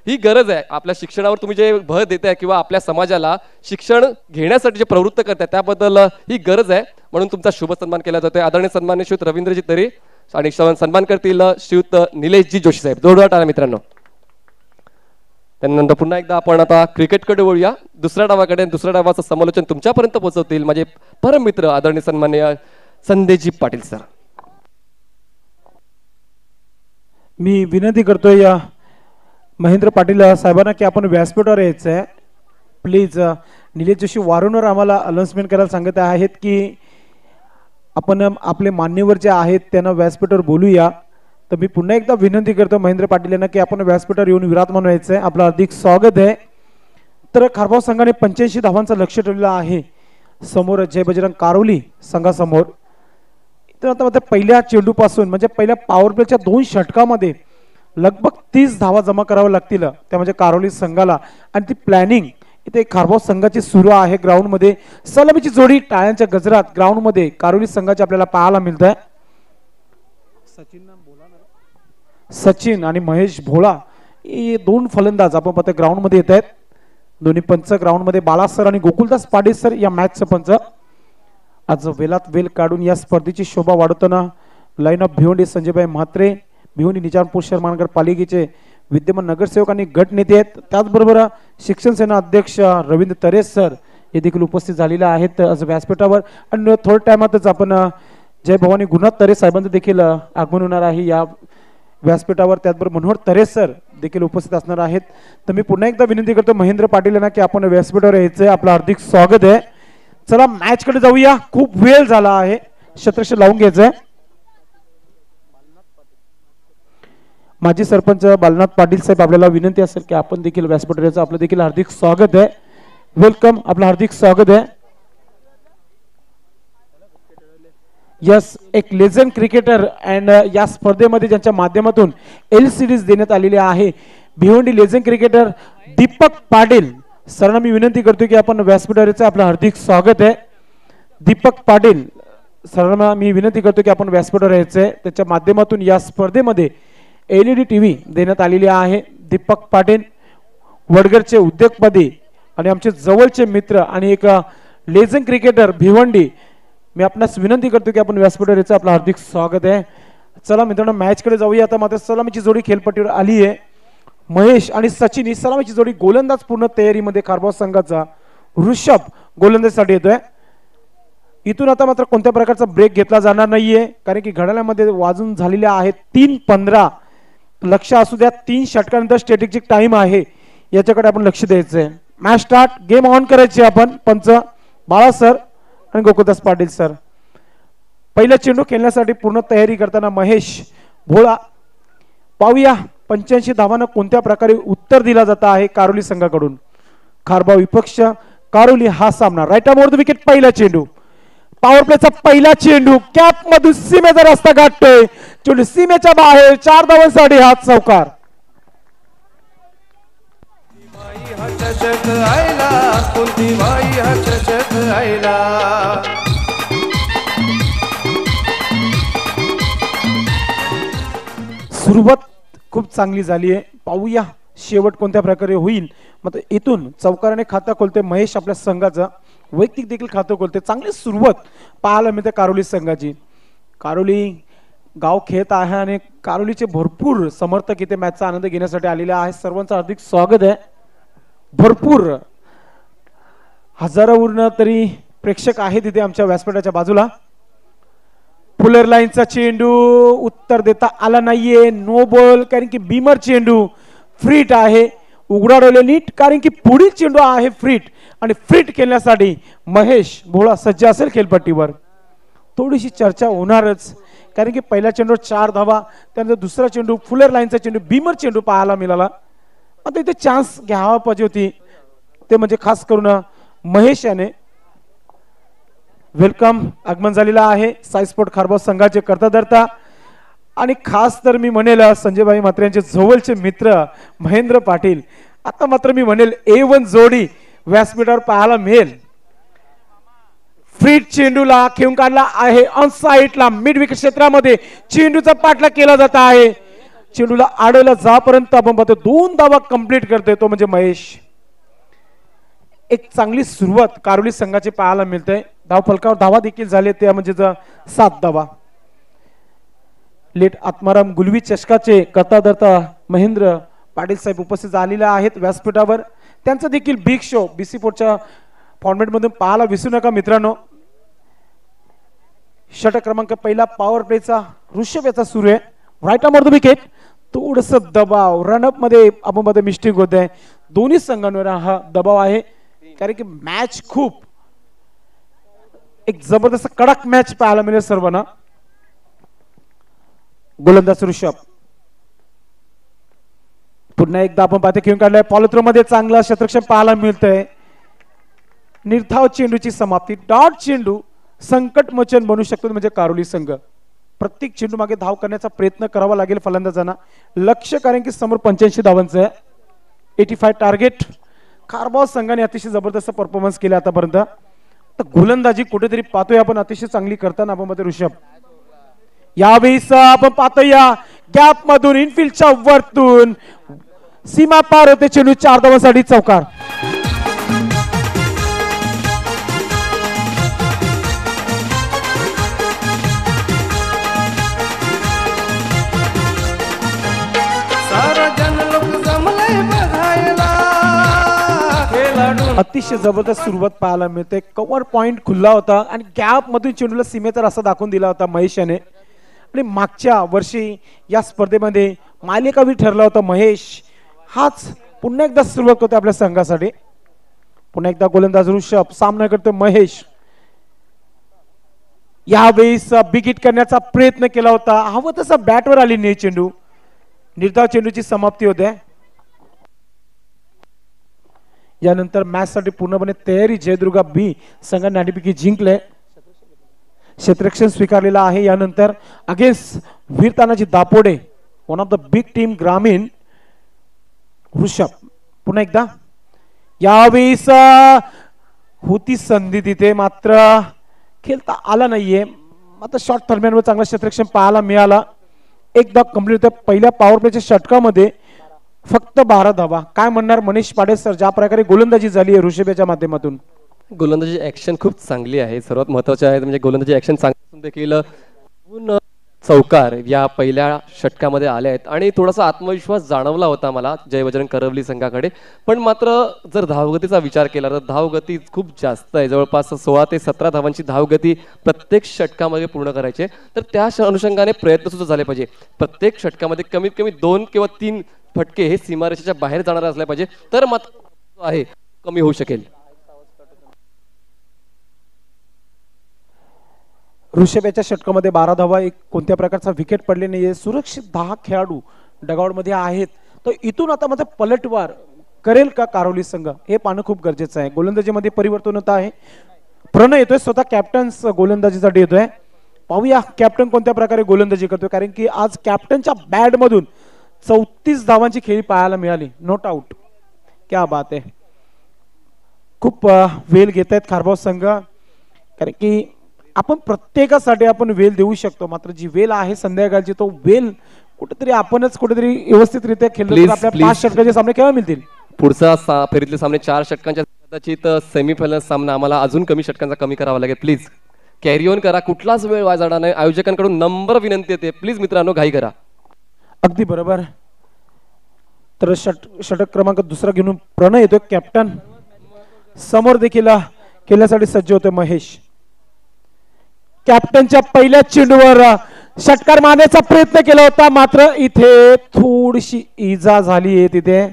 ही गरज आहे आपल्या शिक्षणावर. तुम्ही जे भर देताय किंवा आपल्या समाजाला शिक्षण घेण्यासाठी जे प्रवृत्त करताय त्याबद्दल ही गरज आहे, म्हणून तुमचा शुभ सन्मान केला जातोय. आदरणीय सन्माननीय श्रीयुत रवींद्रजी तरे आणि सन्मान करतील श्रीयुत निलेशजी जोशी साहेब. जोरदार टाळ्या मित्रांनो. त्यानंतर पुन्हा एकदा आपण आता क्रिकेटकडे वळूया, दुसऱ्या डावाकडे. दुसऱ्या डावाचं समालोचन तुमच्यापर्यंत पोहोचवतील माझे परम मित्र आदरणीय सन्माननीय संदेजी पाटील सर. मी विनंती करतोय या महेंद्र पाटील साहेबांना की आपण व्यासपीठावर यायचं आहे प्लीज. निलेश जोशी वारंवार आम्हाला अनाउन्समेंट करायला सांगत आहेत की आपण आपले मान्यवर जे आहेत त्यांना व्यासपीठावर बोलूया. तर मी पुन्हा एकदा विनंती करतो महेंद्र पाटील यांना की आपण व्यासपीठावर येऊन विराजमान व्हायचं आहे. आपलं हार्दिक स्वागत आहे. तर खारबाव संघाने 85 धावांचं लक्ष ठेवलेलं आहे समोर जय बजरंग कारोली संघासमोर. तर आता मात्र पहिल्या चेंडूपासून म्हणजे पहिल्या पॉवर प्लेच्या 2 षटकामध्ये लगभग 30 धावा जमा कराव्या लागतील त्या म्हणजे कारोली संघाला. आणि ती प्लॅनिंग इथे खारबाव संघाची सुरू आहे ग्राउंडमध्ये. सलामीची जोडी टाळ्यांच्या गजरात ग्राउंडमध्ये कारोली संघाची आपल्याला पाहायला मिळत आहे. सचिन आणि महेश भोळा हे 2 फलंदाज आपण पाहतो ग्राउंडमध्ये येत आहेत. दोन्ही पंच ग्राउंडमध्ये बाला सर आणि गोकुलदास पाटील सर या मॅचचं पंच. आज वेलात वेल काढून या स्पर्धेची शोभा वाढवताना लाईन ऑफ भिवंडी संजयभाई म्हात्रे भिवंडी निजामपूर शहर महानगरपालिकेचे विद्यमान नगरसेवक आणि गट नेते आहेत. त्याचबरोबर शिक्षण सेना अध्यक्ष रवींद्र तरे सर हे देखील उपस्थित झालेले आहेत आज व्यासपीठावर. आणि थोड्या टायमातच आपण जय भवानी गुरुनाथ तरे साहेबांचं देखील आगमन होणार आहे या व्यासपीठावर. त्याचबरोबर मनोहर तरे सर देखील उपस्थित असणार आहेत. तर मी पुन्हा एकदा विनंती करतो महेंद्र पाटील यांना की आपण व्यासपीठावर यायचंय. आपलं हार्दिक स्वागत आहे. चला मॅच कडे जाऊया. खूप वेळ झाला आहे, शतरक्ष लावून घ्यायचंय. माजी सरपंच बालनाथ पाटील साहेब आपल्याला विनंती असेल की आपण देखील व्यासपीठावर यायचं. आपलं देखील हार्दिक स्वागत आहे. वेलकम, आपलं हार्दिक स्वागत आहे. यस, एक लेजंड क्रिकेटर अँड या स्पर्धेमध्ये ज्यांच्या माध्यमातून LCDs देण्यात आलेली आहे भिवंडी लेजंड क्रिकेटर दीपक पाटील सरांना मी विनंती करतो की आपण व्यासपीठावर आपलं हार्दिक स्वागत आहे. दीपक पाटील सरांना मी विनंती करतो की आपण व्यासपीठावर यायचंय. त्याच्या माध्यमातून या स्पर्धेमध्ये LED TV देण्यात आलेली आहे. दीपक पाटील वडगरचे उद्योगपती आणि आमचे जवळचे मित्र आणि एक लेजंड क्रिकेटर भिवंडी. मी आपणास विनंती करतो की आपण व्यासपीठावर यायचं. आपलं हार्दिक स्वागत आहे. चला मित्रांनो मॅच कडे जाऊया. आता मात्र सलामीची जोडी खेळपट्टीवर आली आहे. महेश आणि सचिन ही सलामीची जोडी गोलंदाज पूर्ण तयारीमध्ये खारबाव संघाचा ऋषभ गोलंदाजीसाठी येतोय. इथून आता मात्र कोणत्या प्रकारचा ब्रेक घेतला जाणार नाहीये कारण की घड्याळामध्ये वाजून झालेल्या आहेत 3:15. लक्ष असू द्या 3 षटकानंतर स्ट्रॅटेजिक टाइम आहे याच्याकडे आपण लक्ष द्यायचंय. मॅच स्टार्ट, गेम ऑन करायची आपण. पंच बाळा सर आणि गोकुलदास पाटील सर. पहिला चेंडू खेळण्यासाठी पूर्ण तयारी करताना महेश भोळा. पाहूया 85 धावांना कोणत्या प्रकारे उत्तर दिला जात आहे कारोली संघाकडून. खारबाव विपक्ष कारोली हा सामना राईट मोर द विकेट पहिला चेंडू पॉवर प्लेचा पहिला चेंडू कॅप मधून सीमेचा रस्ता गाठतोय चेंडू सीमेच्या बाहेर 4 धावांसाठी हात चौकार बाई हा चषक आयला कोणती बाई हा चषक आयला सुरुवात खूप चांगली झाली आहे पाहूया शेवट कोणत्या प्रकारे होईल मग इथून चौकाराने खाता खोलते महेश आपल्या संघाचा वैयक्तिक देखील खातं खोलते चांगली सुरुवात पाहायला मिळते कारोली संघाची कारोली गाव खेळत आहे आणि कारोलीचे भरपूर समर्थक इथे मॅचचा आनंद घेण्यासाठी आलेले आहे सर्वांचं हार्दिक स्वागत आहे भरपूर हजारावरून तरी प्रेक्षक आहेत इथे आमच्या व्यासपीठाच्या बाजूला पुलर लाईनचा चेंडू उत्तर देता आला नाहीये नो बॉल कारण की बीमर चेंडू फ्रीट आहे उघडाडवले नीट कारण की पुढील चेंडू आहे फ्रीट आणि फ्रीट खेळण्यासाठी महेश भोळा सज्ज असेल खेळपट्टीवर थोडीशी चर्चा होणारच कारण की पहिल्या चेंडूवर 4 धावा त्यानंतर दुसरा चेंडू फुलर लाईनचा चेंडू बीमर चेंडू पाहायला मिळाला आता इथे चान्स घ्यावा पाहिजे होती ते म्हणजे खास करून महेश याने वेलकम आगमन झालेला आहे साई स्पोर्ट खारबाव संघाचे करता धरता आणि खास तर मी म्हणेल संजयभाई म्हात्रे यांचे जवळचे मित्र महेंद्र पाटील आता मात्र मी म्हणेल A1 जोडी व्यासपीठावर पाहायला मिळेल फ्रीट चेंडूला खेळून काढला आहे ऑन साईडला मिड विकेट क्षेत्रामध्ये चेंडूचा पाठलाग केला जात आहे चेंडूला आडवला जापर्यंत आपण पाहतो 2 धावा कंप्लीट करतोय तो म्हणजे महेश एक चांगली सुरुवात कारोली संघाची पाहायला मिळते धाव फलकावर धावा देखील झाले त्या म्हणजे 7 धावा लेट आत्माराम गुलवी चषकाचे करता धरता महेंद्र पाटील साहेब उपस्थित झालेले आहेत व्यासपीठावर त्यांचा देखील बिग शो बीसी पोर्टच्या फॉर्मॅट मधून पाहायला विसरू नका मित्रांनो षटक क्रमांक पहिला पॉवर प्लेचा ऋषभ याचा सुरू आहे right arm of the wicket थोडस दबाव रनअप मध्ये आपण मध्ये मिस्टेक होत आहे दोन्ही संघांवर हा दबाव आहे कारण की मॅच खूप एक जबरदस्त कडक मॅच पाहायला मिळेल सर्वांना गोलंदाज ऋषभ पुन्हा एकदा आपण पाहतो खेळून काढलाय पॉलिथ्रो मध्ये चांगला शतरक्षण पाहायला मिळतंय निर्धाव चेंडूची समाप्ती डॉट चेंडू संकट मोचन बनू शकतो म्हणजे कारोली संघ प्रत्येक चेंडू मागे धाव करण्याचा प्रयत्न करावा लागेल फलंदाजांना लक्ष कारण की समोर 85 धावांचं आहे 85 टार्गेट खारबाव संघाने अतिशय जबरदस्त परफॉर्मन्स केला आतापर्यंत तर गोलंदाजी कुठेतरी पाहतोय आपण अतिशय चांगली करताना आपण मध्ये ऋषभ यावेळी आपण पाहतोया गॅप मधून इनफिल्डच्या वरतून सीमा पार होते चेंडू 4 धावांसाठी चौकार अतिशय जबरदस्त सुरुवात पाहायला मिळते कव्हर पॉइंट खुला होता आणि गॅप मधून चेंडूला सीमेचा रस्ता दाखवून दिला होता महेश याने आणि मागच्या वर्षी या स्पर्धेमध्ये मालिकावीर ठरला होता महेश हाच पुन्हा एकदा सुरुवात होते आपल्या संघासाठी पुन्हा एकदा गोलंदाज ऋषभ सामना करतो महेश यावेळेस बिग हिट करण्याचा प्रयत्न केला होता हवं तसा बॅटवर आली नाही चेंडू निर्धाव चेंडूची समाप्ती होते यानंतर मॅच साठी पूर्णपणे तयारी जयदुर्गा बी संघाने नाणेफेकी जिंकले क्षेत्ररक्षण स्वीकारलेला आहे यानंतर against Veer Tanaji Dapode one of the big team ग्रामीण ऋषभ पुन्हा एकदा यावेळेस होती संधी तिथे मात्र खेळता आला नाहीये आता शॉर्ट फॉर्मॅटवर चांगला क्षेत्ररक्षण पाहायला मिळाला एकदा कंप्लीट होतं पहिल्या पॉवर प्लेच्या षटकामध्ये फक्त 12 धावा काय म्हणणार मनीष पाडे सर ज्या प्रकारे गोलंदाजी झाली आहे ऋषभच्या माध्यमातून गोलंदाजी ऍक्शन खूप चांगली आहे सर्वात महत्त्वाचे आहे म्हणजे गोलंदाजी ऍक्शन चांगली असून देखील चौकार या पहिल्या षटकामध्ये आले आहेत आणि थोडासा आत्मविश्वास जाणवला होता मला जय बजरंग करवली संघाकडे पण मात्र जर धावगतीचा विचार केला तर धावगती खूप जास्त आहे जवळपास 16 ते 17 धावांची धावगती प्रत्येक षटकामध्ये पूर्ण करायची तर त्या अनुषंगाने प्रयत्न सुद्धा झाले पाहिजे प्रत्येक षटकामध्ये कमीत कमी 2 किंवा 3 फटके हे सीमारेषेच्या बाहेर जाणार असले पाहिजे तर मात्र आहे कमी होऊ शकेल ऋषभच्या षटकामध्ये 12 धावा एक कोणत्या प्रकारचा विकेट पडले नाहीये सुरक्षित 10 खेळाडू डगआउट मध्ये आहेत तर इथून आता मध्ये पलटवार करेल का कारोली संघ हे पाहणं खूप गरजेचं आहे. गोलंदाजीमध्ये परिवर्तन होत आहे. प्रणय येतोय, स्वतः कॅप्टन्स गोलंदाजीसाठी येतोय. पाहूया कॅप्टन कोणत्या प्रकारे गोलंदाजी करतोय, कारण की आज कॅप्टनच्या बॅट मधून 34 धावांची खेळी पाहायला मिळाली. Not out. क्या बात आहे. खूप वेल घेत आहेत खारबाव संघ, कारण की आपण प्रत्येकासाठी आपण वेल देऊ शकतो, मात्र जी वेल आहे संध्याकाळची तो वेल कुठेतरी आपणच कुठेतरी व्यवस्थितरित्या खेळलो तर आपल्या 5 षटकाचे सामने केव्हा मिळतील. पुढचा फेरीतले सामने 4 षटकांच्या कदाचित सेमीफायनल सामना आम्हाला अजून कमी षटकांचा कमी करावा लागेल. प्लीज कॅरी ऑन करा, कुठलाच वेळ वाया जाणार नाही. आयोजकांकडून नंबर विनंती येते, प्लीज मित्रांनो घाई करा. अगदी बरोबर. तर षटक क्रमांक दुसरा घेऊन प्रणय येतोय. कॅप्टन समोर देखील खेळण्यासाठी सज्ज होतोय महेश. कॅप्टनच्या पहिल्या चेंडूवर षटकार मारण्याचा प्रयत्न केला होता, मात्र इथे थोडीशी इजा झाली आहे. तिथे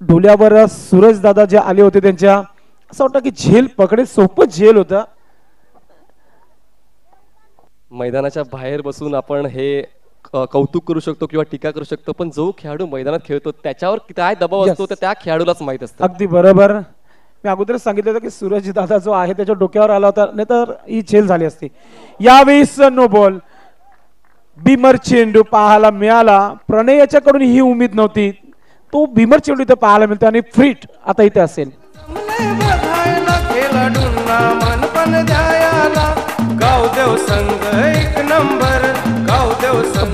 ढोल्यावर सूरज दादा जे आले होते त्यांच्या असं वाटतं की झेल पकडे, सोपं झेल होतं. मैदानाच्या बाहेर बसून आपण हे कौतुक करू शकतो किंवा टीका करू शकतो, पण जो खेळाडू मैदानात खेळतो त्याच्यावर काय दबाव असतो ते त्या खेळाडूलाच माहित असतं. अगदी बरोबर. मी अगोदरच सांगितलं होतं की सूरज दादा जो आहे त्याच्या डोक्यावर आला होता, नाही तर ही झेल झाली असती. यावेळेस नो बॉल. भीमर चेंडू पाहायला मिळाला. प्रणय याच्याकडून ही उमेद नव्हती. तो भीमर चेंडू इथे पाहायला मिळतो आणि फ्रीट आता इथे असेल.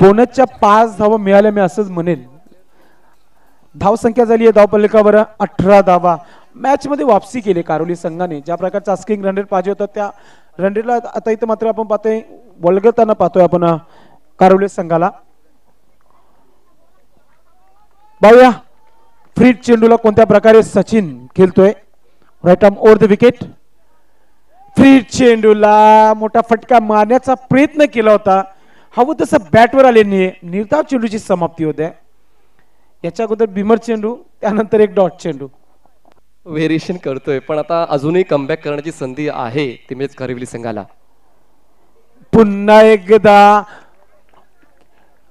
बोनसच्या 5 धावा मिळाल्या मी असंच म्हणेल. धावसंख्या झाली आहे धावपल्लिकावर 18 धावा. मॅच मध्ये वापसी केली कारोली संघाने. ज्या प्रकारचा आस्किंग रन रेट पाहिजे होता त्या रन रेटला आता इथे मात्र आपण पाहतोय वल्गताना पाहतोय आपण कारोली संघाला. पाहूया फ्रीट चेंडूला कोणत्या प्रकारे सचिन खेळतोय. Right arm over the wicket. फ्रीट चेंडूला मोठा फटका मारण्याचा प्रयत्न केला होता, हवं तसं बॅटवर आले निर्धाव चेंडूची समाप्ती होते. याच्या अगोदर भीमर चेंडू, त्यानंतर एक डॉट चेंडू. व्हेरिएशन करतोय, पण आता अजूनही कमबॅक करण्याची संधी आहे ती म्हणजे कारिवली संघाला. पुन्हा एकदा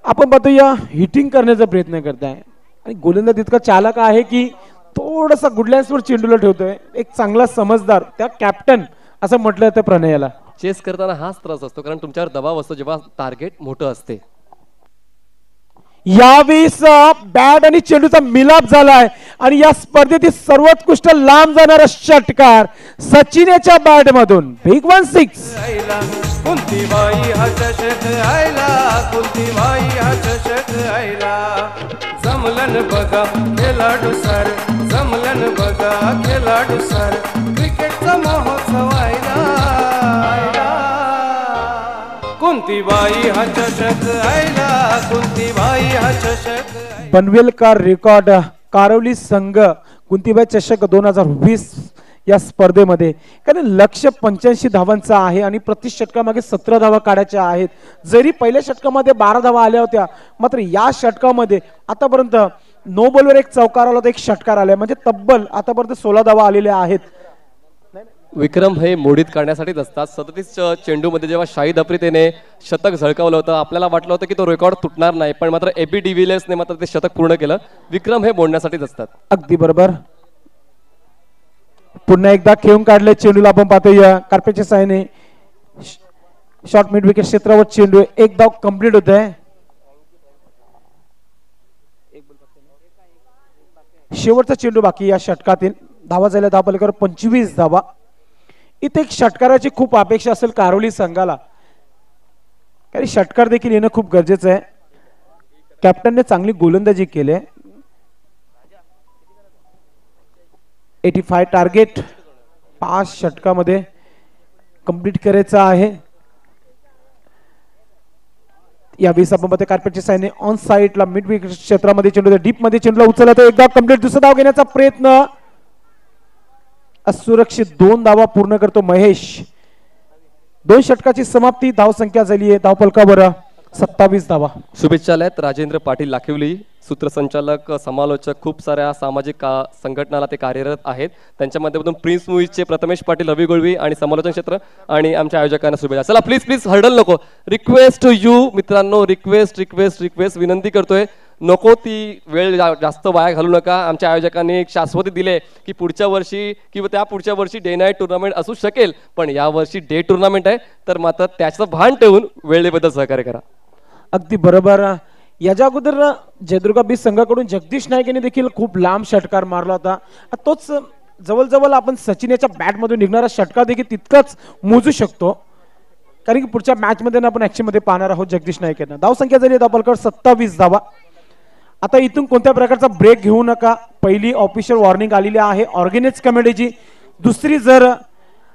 आपण पाहतोया हिटिंग करण्याचा प्रयत्न करताय आणि गोलंदाज इतका चालक आहे की थोडासा गुडलँड्सवर चेंडूला ठेवतोय. एक चांगला समजदार त्या कॅप्टन असं म्हटलं जातं प्रणयाला. चेस करताना हाच त्रास असतो, कारण तुमच्यावर दबाव असतो जेव्हा टार्गेट मोठं असते. यावेळेस बॅट आणि चेंडूचा मिलाप झालाय आणि या स्पर्धेतील सर्वोत्कृष्ट लांब जाणारा षटकार सचिन याच्या बॅट मधून. बिग 1-6. कुंती बाई हा चषक आयला, कुंती बाई हा चषक आयला. जमलन बघा खेळाडू सर, जमलन बघा खेळाडू सर. क्रिकेटचा महोत्सव आयला. कुंती बाई हा चषक आयला, कुंती बाई हा चषक. बनवेल का रेकॉर्ड कारोली संघ कुंतीबाई चषक 2020 या स्पर्धेमध्ये, कारण लक्ष्य 85 धावांचा आहे आणि प्रति षटकामागे 17 धावा काढायच्या आहेत. जरी पहिल्या षटकामध्ये 12 धावा आल्या होत्या, मात्र या षटकामध्ये आतापर्यंत नो बॉलवर एक चौकार आला होता, एक षटकार आलाय, म्हणजे तब्बल आतापर्यंत 16 धावा आलेल्या आहेत. विक्रम हे मोडीत काढण्यासाठीच असतात. 37 चेंडूमध्ये जेव्हा शाहिद आफ्रिदीने शतक झळकावलं होतं, आपल्याला वाटलं होतं की तो रेकॉर्ड तुटणार नाही, पण मात्र एबी डिव्हिलियर्सने मात्र ते शतक पूर्ण केलं. विक्रम हे मोडण्यासाठीच असतात. अगदी बरोबर. पुन्हा एकदा खेळून काढले चेंडूला आपण पाहतोय कार्पेटच्या साहाय्याने शॉर्ट मिड विकेट क्षेत्रावर चेंडू. एक धाव कंप्लीट होत आहे. शेवटचा चेंडू बाकी या षटकातील. धावा झाल्या धावपल्लिकावर 25 धावा. इथे एक षटकाराची खूप अपेक्षा असेल कारोली संघाला, कारण षटकार देखील येणं खूप गरजेचं आहे. कॅप्टनने चांगली गोलंदाजी केली. 85 टार्गेट 5 षटकामध्ये कंप्लीट करायचं आहे. यावेळेस आपण पाहतोय कार्पेटच्या साहाय्याने ऑन साइडला मिड विकेट क्षेत्रामध्ये चेंडू डीप मध्ये चेंडूला उचलला तर एकदा कंप्लीट. दुसरा धाव घेण्याचा प्रयत्न असुरक्षित. 2 धावा पूर्ण करतो महेश. 2 षटकाची समाप्ती. धावसंख्या झाली आहे धावपलकावर 27 धावा. शुभेच्छा आहेत राजेंद्र पाटील लाखिवली, सूत्रसंचालक, समालोचक, खूप साऱ्या सामाजिक संघटनाला ते कार्यरत आहेत. त्यांच्या माध्यमातून प्रिन्स मूवीजचे प्रथमेश पाटील, रवी गोळवी आणि समालोचन क्षेत्र आणि आमच्या आयोजकांना शुभेच्छा. चला प्लीज प्लीज हर्डल नको. रिक्वेस्ट टू यू मित्रांनो, रिक्वेस्ट रिक्वेस्ट रिक्वेस्ट विनंती करतोय. नको ती वेळ जास्त वाया घालू नका. आमच्या आयोजकांनी एक शाश्वती दिले की पुढच्या वर्षी किंवा त्या पुढच्या वर्षी डे नाईट टुर्नामेंट असू शकेल, पण यावर्षी डे टुर्नामेंट आहे, तर मात्र त्याचं भान ठेवून वेळेबद्दल सहकार्य करा. अगदी बरोबर. याच्या अगोदर जयदुर्गा बीच संघाकडून जगदीश नाईक यांनी देखील खूप लांब षटकार मारला होता. तोच जवळजवळ आपण सचिन याच्या बॅटमधून निघणारा षटकार देखील तितकाच मोजू शकतो, कारण की पुढच्या मॅच मध्ये आपण ऍक्शन मध्ये पाहणार आहोत जगदीश नाईक यांना. धाव संख्या झाली धावपलकर 27 धावा. आता इथून कोणत्या प्रकारचा ब्रेक घेऊ नका. पहिली ऑफिशियल वॉर्निंग आलेली आहे ऑर्गेनाइज कमिटीची. दुसरी जर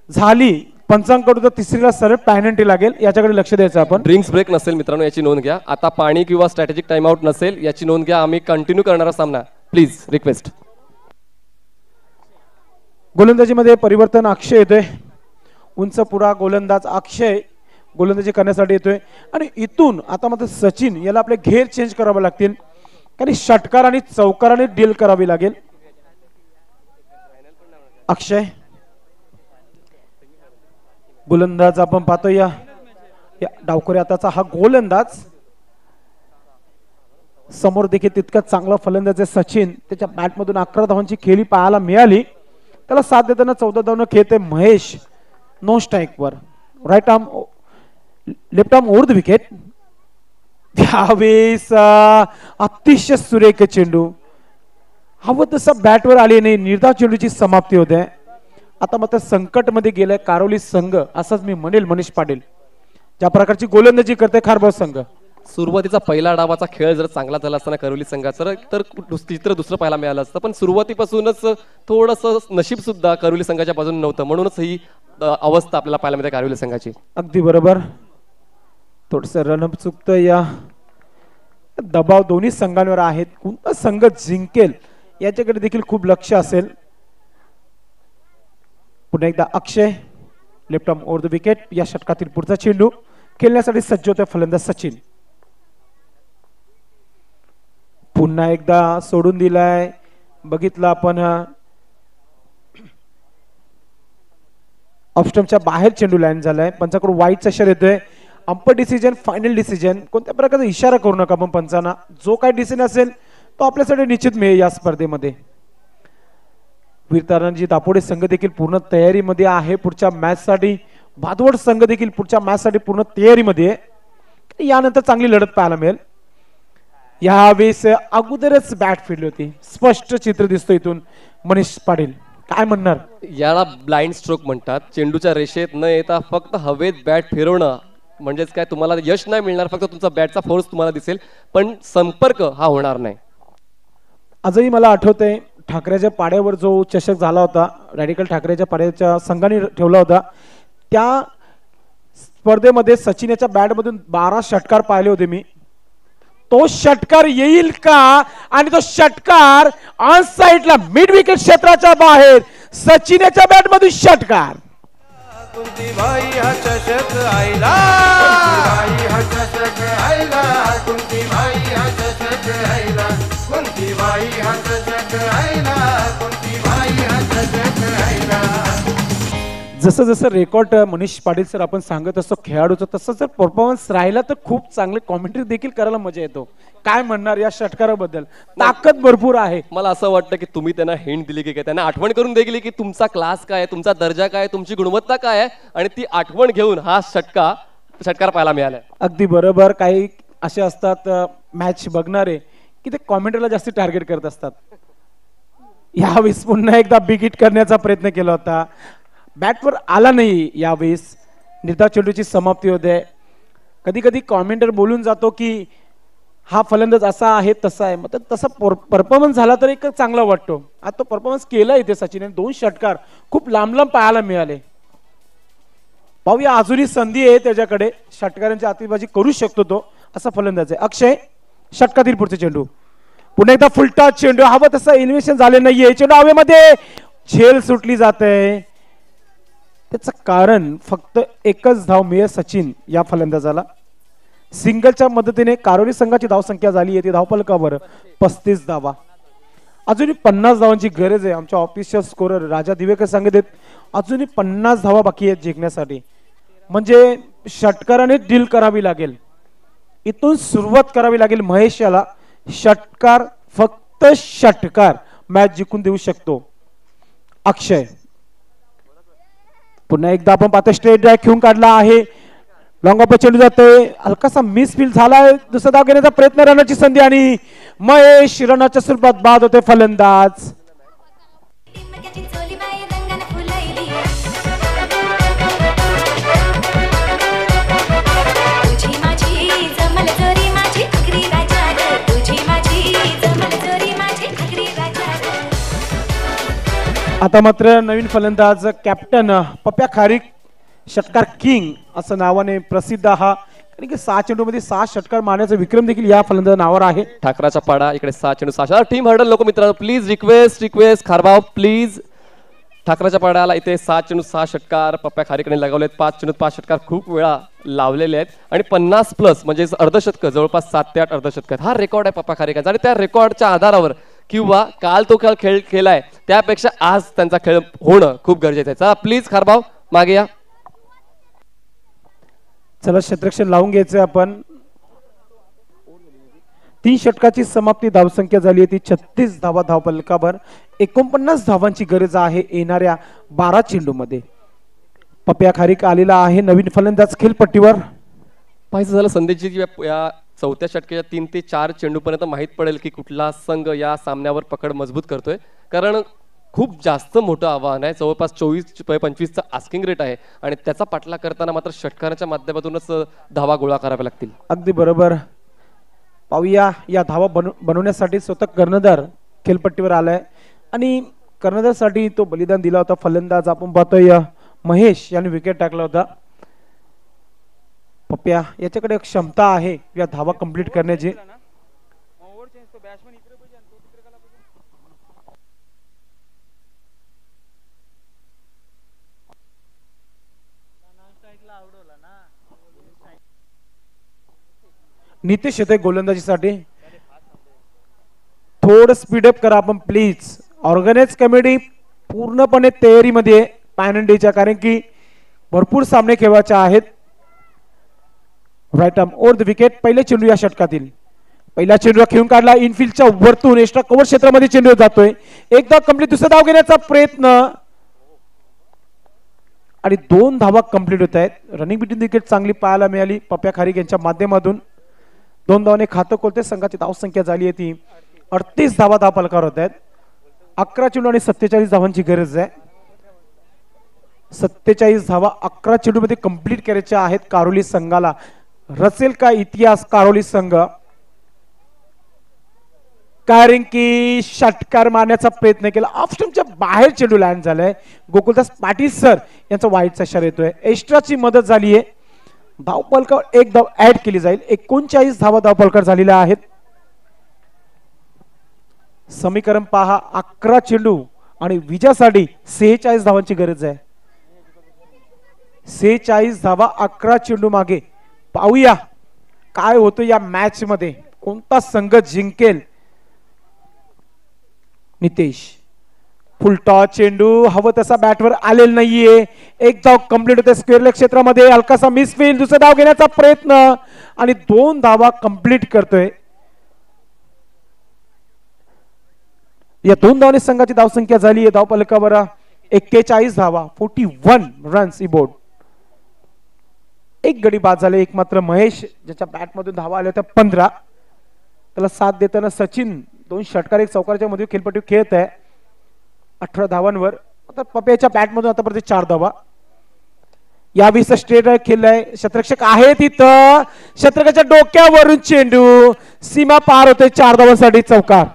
झाली पंचांकडून तर तिसरीला सरळ पॅनल्टी लागेल, याच्याकडे लक्ष द्यायचं आपण. ड्रिंक्स ब्रेक नसेल मित्रांनो, याची नोंद घ्या. आता पाणी किंवा स्ट्रॅटेजिक टाइम आउट नसेल, याची नोंद घ्या. आम्ही कंटिन्यू करणारा सामना, प्लीज रिक्वेस्ट. गोलंदाजीमध्ये परिवर्तन अक्षय येतोय. उंच पुरा गोलंदाज अक्षय गोलंदाजी करण्यासाठी येतोय. आणि इथून आता मात्र सचिन याला आपले घेर चेंज करावे लागतील, कारण षटकार आणि चौकाराने डील करावी लागेल. अक्षय गोलंदाज आपण पाहतो या डावखोरे आताचा हा गोलंदाज. समोर देखील तितकाच चांगला फलंदाज आहे सचिन. त्याच्या बॅटमधून 11 धावांची खेळी पाहायला मिळाली. त्याला साथ देताना 14 धावांना खेळते महेश. नो स्ट्राईक वर right arm left arm over the wicket. त्यावेळेस अतिशय सुरेख चेंडू हवं तसं बॅटवर आले नाही. निर्धाव चेंडूची समाप्ती होते. आता मात्र संकटमध्ये गेलाय कारोली संघ असंच मी म्हणेल. मनीष पाटील ज्या प्रकारची गोलंदाजी करते खारबाव संघ. सुरुवातीचा पहिला डावाचा खेळ जर चांगला झाला असताना करोली संघाचा तर चित्र दुसरं पाहायला मिळालं असतं, पण सुरुवातीपासूनच थोडंसं नशीब सुद्धा करोली संघाच्या बाजूने नव्हतं, म्हणूनच ही अवस्था आपल्याला पाहायला मिळते करोली संघाची. अगदी बरोबर. थोडस रनअप चुकतं. या दबाव दोन्ही संघांवर आहेत. कोणता संघ जिंकेल याच्याकडे देखील खूप लक्ष असेल. पुन्हा एकदा Akshay left arm over the wicket. या षटकातील पुढचा चेंडू खेळण्यासाठी सज्ज होते फलंदाज सचिन. पुन्हा एकदा सोडून दिलाय. बघितलं आपण ऑफस्टंपच्या बाहेर चेंडू लँड झालाय. पंचाकडून वाईटचा इशारा येतोय. Umpire decision final decision. कोणत्या प्रकारचा इशारा करू नका आपण पंचांना. जो काय डिसिजन असेल तो आपल्यासाठी निश्चित मिळेल या स्पर्धेमध्ये. वीरतारांजी दापोडे संघ देखील पूर्ण तयारीमध्ये आहे पुढच्या मॅच साठी. भादवड संघ देखील पुढच्या मॅच साठी पूर्ण तयारीमध्ये आहे. यानंतर चांगली लढत पाहायला मिळेल. यावेळेस अगोदरच बॅट फिरली होती. स्पष्ट चित्र दिसतो इथून. मनीष पाटील काय म्हणणार? याला ब्लाइंड स्ट्रोक म्हणतात. चेंडूच्या रेषेत न येता फक्त हवेत बॅट फिरवणं म्हणजेच काय, तुम्हाला यश नाही मिळणार, फक्त तुमचा बॅटचा फोर्स तुम्हाला दिसेल, पण संपर्क हा होणार नाही. आजही मला आठवतंय ठाकरेच्या पाड्यावर जो चषक झाला होता, रॅडिकल ठाकरेच्या पाड्याच्या संघाने ठेवला होता, त्या स्पर्धेमध्ये सचिन याच्या बॅटमधून 12 षटकार पाहिले होते मी. तो षटकार येईल का? आणि तो षटकार ऑन साइडला मिड विकेट क्षेत्राच्या बाहेर सचिन याच्या बॅटमधून षटकार. कुंतीबाई हा चषक आईला, कुंतीबाई हा चषक आईला, कुंतीबाई हा चषक आईला, कुंतीबाई हा चषक आईला, कुंतीबाई हा चषक आईला. जसं जसं रेकॉर्ड मनीष पाटील सर आपण सांगत असतो खेळाडूचं, तसं जर परफॉर्मन्स राहिला तर खूप चांगले कॉमेंट्री देखील करायला मजा येतो. काय म्हणणार या षटकाराबद्दल? ताकद भरपूर आहे. मला असं वाटतं की तुम्ही त्यांना हिंट दिली की काय, त्यांना आठवण करून दिली की तुमचा क्लास काय, तुमचा दर्जा काय, तुमची गुणवत्ता काय आहे, आणि ती आठवण घेऊन हा षटकार पाहायला मिळाला. अगदी बरोबर. काही असे असतात मॅच बघणारे की ते कॉमेंट्रीला जास्त टार्गेट करत असतात. यावेळेस पुन्हा एकदा बिग हिट करण्याचा प्रयत्न केला होता, बॅटवर आला नाही. यावेळेस निर्धाव चेंडूची समाप्ती होते. कधी कधी कॉमेंटर बोलून जातो की हा फलंदाज असा आहे तसा आहे, मग तसा परफॉर्मन्स झाला तर एक चांगला वाटतो. आता तो परफॉर्मन्स केला इथे सचिनने. 2 षटकार खूप लांब लांब पाहायला मिळाले. पाहूया अजूनही संधी आहे त्याच्याकडे, षटकारांची आतिषबाजी करू शकतो तो, असा फलंदाज आहे. अक्षय षटकातील पुढचे चेंडू पुन्हा एकदा फुलटा चेंडू. हवं तसं इन्व्हेशन झाले नाहीये. चेंडू हवेमध्ये झेल सुटली जाते. त्याचं कारण फक्त एकच धाव मिळेल सचिन या फलंदाजाला. सिंगलच्या मदतीने कारोली संघाची धावसंख्या झाली आहे ती धावफलकावर 35 धावा. अजूनही 50 धावांची गरज आहे. आमच्या ऑफिशियल स्कोरर राजा दिवेकर सांगत अजूनही 50 धावा बाकी आहेत जिंकण्यासाठी. म्हणजे षटकाराने डील करावी लागेल. इथून सुरुवात करावी लागेल महेश याला षटकार, फक्त षटकार मॅच जिंकून देऊ शकतो. अक्षय पुन्हा एकदा आपण पाहतो स्ट्रेट ड्राइव्ह घेऊन काढला आहे. लॉंग ऑफ चेंडू जातोय, हलकासा मिसफील झालाय. दुसरा धाव घेण्याचा प्रयत्न, रनाची संधी आणि महेश रनाच्या स्वरूपात बाद होते फलंदाज. आता मात्र नवीन फलंदाज कॅप्टन पप्या खारीक, षटकार किंग असं नावाने प्रसिद्ध हा, कारण की 6 चेंडूमध्ये 6 षटकार मारण्याचा विक्रम देखील या फलंदाज नावावर आहे. ठाकराचा पाडा इकडे 6 चेंडू 6. टीम हर्डल लोक मित्रांनो प्लीज रिक्वेस्ट खारबाव प्लीज. ठाकराच्या पाड्याला इथे 7 चेंडू 6 षटकार पप्या खारीकडे लगावलेत. 5 चेंडू 5 षटकार खूप वेळा लावलेले आहेत आणि 50+ म्हणजे अर्धशतक, जवळपास 7 ते 8 अर्धशतक हा रेकॉर्ड आहे पप्या खारीकांचा. आणि त्या रेकॉर्डच्या आधारावर किंवा काल तो खेळ खेळलाय त्यापेक्षा आज त्यांचा खेळ होणं खूप गरजेचं आहे. चला प्लीज खारबाव मागे या. चला क्षेत्ररक्षण लावून घ्यायचं आपण. 3 षटकाची समाप्ती, धावसंख्या झाली आहे ती 36 धावा धावफलकावर. 49 धावांची गरज आहे येणाऱ्या 12 चेंडूमध्ये. पप्या खारीक आलेला आहे नवीन फलंदाज खेळपट्टीवर. पाहिजे झालं संदेशजी या 4थ्या षटकाच्या 3 ते 4 चेंडूपर्यंत माहीत पडेल की कुठला संघ या सामन्यावर पकड मजबूत करतोय, कारण खूप जास्त मोठं आव्हान आहे. जवळपास 24-25चा आस्किंग रेट आहे आणि त्याचा पाठलाग करताना मात्र षटकाराच्या माध्यमातूनच धावा गोळा कराव्या लागतील. अगदी बरोबर. पाहूया या धावा बनवण्यासाठी स्वतः कर्णधार खेळपट्टीवर आलाय आणि कर्णधारसाठी तो बलिदान दिला होता फलंदाज आपण पाहतोय महेश यांनी विकेट टाकला होता. पप्या याच्याकडे क्षमता आहे या धावा कंप्लीट करण्याची. नितेश येते गोलंदाजीसाठी. थोडं स्पीडअप करा आपण प्लीज. ऑर्गनाइज कमिटी पूर्णपणे तयारीमध्ये पॅन अँड डेच्या, कारण की भरपूर सामने खेळायचे आहेत. Right arm over the wicket. पहिले चेंडू या षटकातील. पहिला चेंडू खेळून काढला इनफिल्डच्या वरतून, एक्स्ट्रा कव्हर क्षेत्रामध्ये चेंडू जातोय. एकदा कंप्लीट, दुसरा धाव घेण्याचा प्रयत्न आणि 2 धावा कंप्लीट होत आहेत. रनिंग बिटवीन विकेट चांगली पाहायला मिळाली पप्या खारीक यांच्या माध्यमातून. 2 धावाने खातं खोलते. संघाची धावसंख्या झाली आहे ती 38 धावा धावफलकावर होत आहेत. 11 चेंडू आणि 47 धावांची गरज आहे. 47 धावा 11 चेंडूमध्ये कंप्लीट करायच्या आहेत कारोली संघाला. रचेल का इतिहास कारोली संघ? कारण की षटकार मारण्याचा प्रयत्न केला, ऑफ स्टंपच्या बाहेर चेंडू लँड झालाय. गोकुलदास पाटील सर यांचा वाईटचा इशारा येतोय. एक्स्ट्राची मदत झाली आहे. धावफलकावर 1 धाव ऍड केली जाईल. 39 धावा धावफलकावर झालेल्या आहेत. समीकरण पहा. 11 चेंडू आणि विजयासाठी 46 धावांची गरज आहे. 46 धावा 11 चेंडू मागे. पाहूया काय होतं या मॅच मध्ये, कोणता संघ जिंकेल. नितेश फुल टॉस चेंडू, हवं तसा बॅटवर आलेला नाहीये. 1 धाव कंप्लीट होते स्क्वेअर लेग क्षेत्रामध्ये. हलकासा मिसफील्ड, दुसरा धाव घेण्याचा प्रयत्न आणि 2 धावा कंप्लीट करतोय. या 2 धावांनी संघाची धावसंख्या झाली आहे धावफलकावर 41 धावा, 41 रन्स इबोर्ड. 1 गडी बाद झाले. एक मात्र महेश ज्याच्या बॅट मधून धावा आल्या होत्या 15. त्याला साथ देताना सचिन 2 षटकार 1 चौकाराच्या मध्ये खेळपट्टी खेळत आहे 18 धावांवर. आता पप्याच्या बॅट मधून आतापर्यंत 4 धावा. या 20 स्ट्रेट खेळलाय. क्षेत्ररक्षक आहे तिथं. क्षेत्ररक्षकाच्या डोक्यावरून चेंडू सीमा पार होते. 4 धावांसाठी चौकार.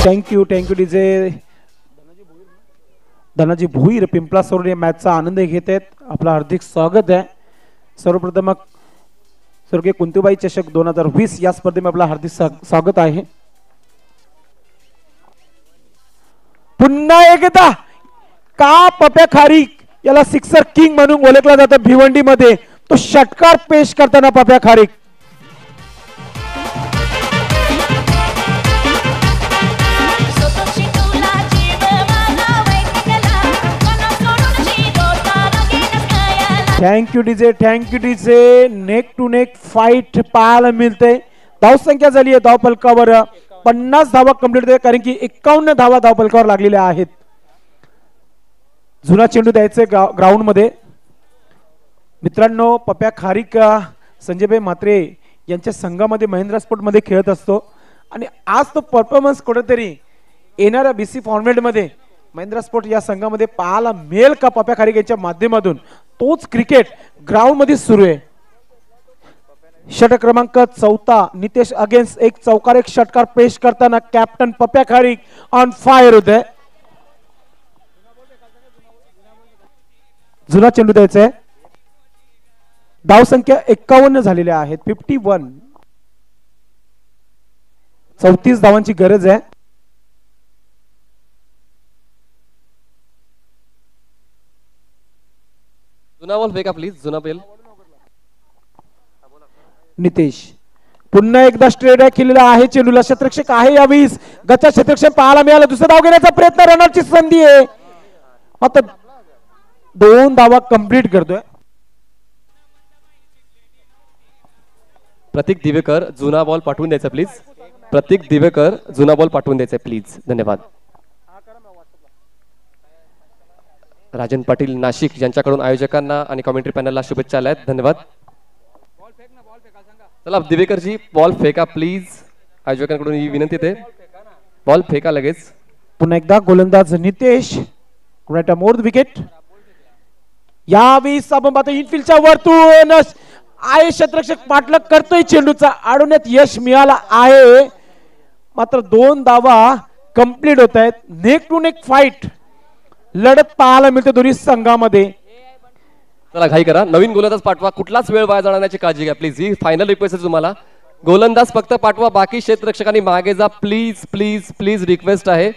Thank you DJ. धनाजी भोईर पिंपला सरोवर या मॅचचा आनंद घेत आहेत. आपलं हार्दिक स्वागत आहे. सर्वप्रथम स्वर्गीय कुंतीबाई चषक 2020 या स्पर्धेमध्ये आपलं हार्दिक स्वागत आहे. पुन्हा एकदा का पप्या खारीक याला सिक्सर किंग म्हणून ओळखला जातं भिवंडी मध्ये. तो षटकार पेश करताना Papya Kharik. Thank you DJ neck to neck fight पाहायला मिळते. धावसंख्या झाली आहे धावपलकावर 50 धावा कंप्लीट होते कारण की 51 धावा धावपलकावर लागलेल्या आहेत. जुना चेंडू द्यायचे ग्राउंड मध्ये. मित्रांनो पप्या खारीक संजयभाई म्हात्रे यांच्या संघामध्ये महिंद्रा स्पोर्ट मध्ये खेळत असतो आणि आज तो परफॉर्मन्स कुठेतरी येणाऱ्या बीसी फॉर्मॅट मध्ये महिंद्रा स्पोर्ट या संघामध्ये पाहायला मिळेल का पप्या खारीक यांच्या माध्यमातून. तोच क्रिकेट ग्राउंड मध्ये सुरू आहे. षटक क्रमांक 14 नितेश अगेन्स्ट एक चौकार एक षटकार पेश करताना कॅप्टन पप्या खारीक ऑन फायर होते. जुना चेंडू द्यायचा आहे. धावसंख्या 51 झालेल्या आहेत. 51 34 धावांची गरज आहे. जुना बॉल फेका प्लीज. जुना बेल. नितेश पुन्हा एकदा स्ट्रेट केलेला आहे. चेंडूला क्षेत्ररक्षक आहे यावेळीस. गच्चा क्षेत्ररक्षक पाहायला मिळाला. दुसरा धाव घेण्याचा प्रयत्न. रनआउटची संधी आहे. आता 2 धावा कंप्लीट करतोय. प्रतीक दिवेकर जुना बॉल पाठवून द्यायचा प्लीज. प्रतीक दिवेकर जुना बॉल पाठवून द्यायचा प्लीज. धन्यवाद. राजन पाटील नाशिक यांच्याकडून आयोजकांना आणि कॉमेंट्री पॅनलला शुभेच्छा आल्या आहेत. धन्यवाद. चला दिवेकरजी बॉल फेका प्लीज. आयोजकांकडून ही विनंती आहे. बॉल फेका लगेच. पुन्हा एकदा गोलंदाज नितेश राईट मोर विकेट. यावेळी आपण पाहतो इनफिल्डच्या वरतून आहे क्षेत्ररक्षक पाठलाग करतोय. चेंडूचा अडवण्यात यश मिळाला आहे. मात्र 2 धावा कंप्लीट होत आहेत. नेक टू नेक फाईट लढत पाहायला मिळते दोन्ही संघामध्ये. चला घाई करा. नवीन गोलंदाज पाठवा. कुठलाच वेळ वाया जाण्याची काळजी घ्या प्लीज. ही फायनल रिक्वेस्ट आहे तुम्हाला. गोलंदाज फक्त पाठवा. बाकी क्षेत्ररक्षकांनी मागे जा प्लीज प्लीज प्लीज. रिक्वेस्ट आहे.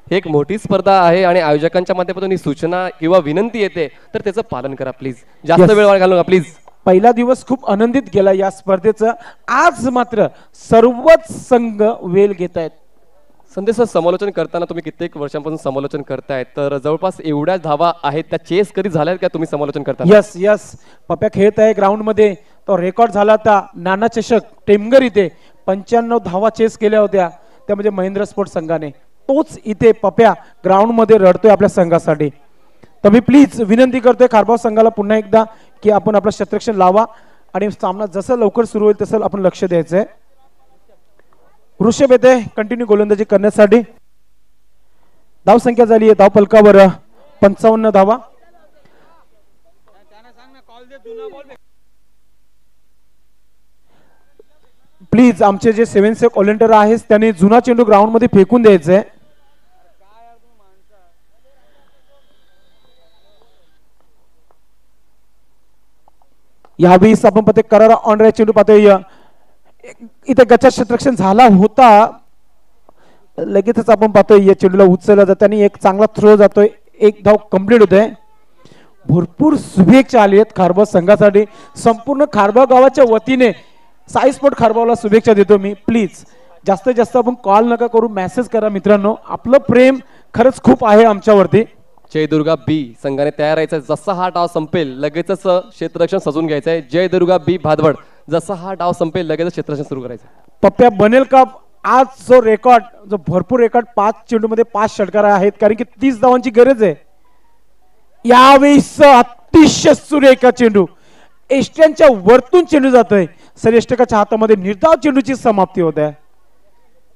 ही एक मोठी स्पर्धा आहे आणि आयोजकांच्या माध्यमातून ही सूचना किंवा विनंती येते तर त्याचं पालन करा प्लीज. जास्त वेळ वाया घालू नका प्लीज. पहिला दिवस खूप आनंदित गेला या स्पर्धेचं. आज मात्र सर्वच संघ वेल घेत आहेत. संदेश समालोचन करताना तुम्ही कित्येक वर्षांपासून समालोचन करतायत तर जवळपास एवढ्या धावा आहेत त्या चेस कधी झाल्यात का तुम्ही समालोचन करता? यस यस पप्या खेळत आहे ग्राउंड मध्ये. तो रेकॉर्ड झाला होता नाना चषक टेमगर इथे 95 धावा चेस केल्या होत्या त्या म्हणजे महिंद्रा स्पोर्ट संघाने. तोच इथे पप्या ग्राउंड मध्ये रडतोय आपल्या संघासाठी. तर मी प्लीज विनंती करतोय खारबाव संघाला पुन्हा एकदा की आपण आपलं क्षेत्ररक्षण लावा आणि सामना जसं लवकर सुरू होईल तसं आपण लक्ष द्यायचंय. ऋषभ येते कंटिन्यू गोलंदाजी करण्यासाठी. धाव संख्या झाली आहे धाव फलकावर 55 धावा. प्लीज आमचे जे 7 सेक व्हॉलेंटियर आहेत त्यांनी जुना चेंडू ग्राउंड मध्ये फेकून द्यायचंय. यावेळी आपण पते करारा ऑन राईट चेंडू पाहतोय. इथे गच्चा क्षेत्ररक्षण झाला होता. लगेचच आपण पाहतोय या चेंडूला उचलला जात आणि एक चांगला थ्रो जातोय. एक धाव कंप्लीट होते. भरपूर शुभेच्छा आली आहेत खारबाव संघासाठी. संपूर्ण खारबाव गावाच्या वतीने साई स्पोर्ट खारबावला शुभेच्छा देतो मी. प्लीज जास्तीत जास्त आपण कॉल नका करू, मेसेज करा मित्रांनो. आपलं प्रेम खरंच खूप आहे आमच्यावरती. जय दुर्गा बी संघाने तयार राहायचं. जसा हा डाव संपेल लगेचच क्षेत्ररक्षण सजून घ्यायचंय. जय दुर्गा बी भादवड जसा हा डाव संपेल लगेच क्षेत्ररक्षण सुरू करायचं. पप्प्या बनेल का आज जो रेकॉर्ड जो भरपूर रेकॉर्ड 5 चेंडू मध्ये 5 षटकार आहेत कारण की 30 धावांची गरज आहे. यावेळेस अतिशय सुरेख चेंडू एष्ट्यांच्या वरतून चेंडू जातोय. श्रेष्ठकाच्या हातामध्ये निर्धाव चेंडूची समाप्ती होत आहे.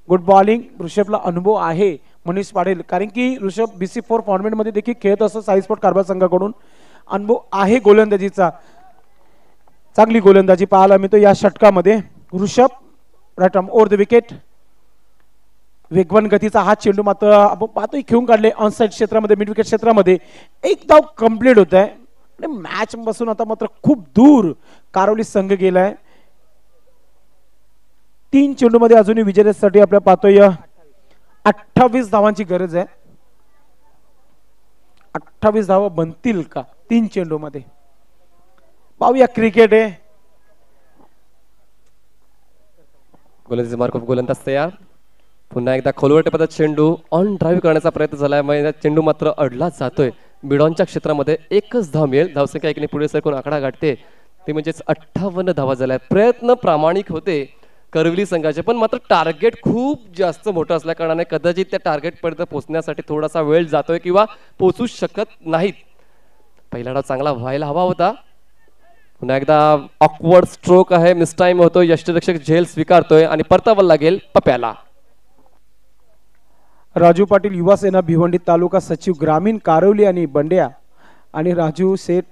Good bowling. ऋषभला अनुभव आहे मनीष पाटील कारण की ऋषभ BC4 फॉर्मेट मध्ये देखील खेळत असतो साई स्पोर्ट कारभार संघाकडून. अनुभव आहे गोलंदाजीचा. चांगली गोलंदाजी पाहायला मिळतो या षटकामध्ये. Rishabh right arm over the wicket. वेगवान गतीचा हा चेंडू मात्र आपण पाहतोय खेळून काढले ऑन साइड क्षेत्रामध्ये मिड विकेट क्षेत्रामध्ये. एक धाव कंप्लीट होत आहे. मॅच पासून आता मात्र खूप दूर कारवली संघ गेलाय. 3 चेंडू मध्ये अजूनही विजयासाठी आपल्या पाहतोय 28 धावांची गरज आहे. 28 धावा बनतील का 3 चेंडू मध्ये? पाहूया. क्रिकेट आहे. गोलंदाजी मार्क ऑफ गोलंदाज तयार. पुन्हा एकदा खोलवर टेपत चेंडू ऑन ड्राईव्ह करण्याचा प्रयत्न झालाय. चेंडू मात्र अडला जातोय. बिडॉनच्या क्षेत्रामध्ये एकच धाव मिळेल. धावसंख्या एकीने पुढे सरकून आकडा गाठते ते म्हणजेच 58 धावा झाल्या. प्रयत्न प्रामाणिक होते करवली संघाचे, पण मात्र टार्गेट खूप जास्त मोठं असल्या कारणाने कदाचित त्या टार्गेटपर्यंत पोहोचण्यासाठी थोडासा वेळ जातोय किंवा पोहोचू शकत नाहीत. पहिला डाव चांगला व्हायला हवा होता. पुन्हा एकदा ऑकवर्ड स्ट्रोक आहे, मिसटाईम होतोय, यष्टीरक्षक झेल स्वीकारतोय आणि परतावा लागेल पप्याला. राजू पाटील युवा सेना भिवंडी तालुका सचिव ग्रामीण कारोली आणि बंड्या आणि राजू सेठ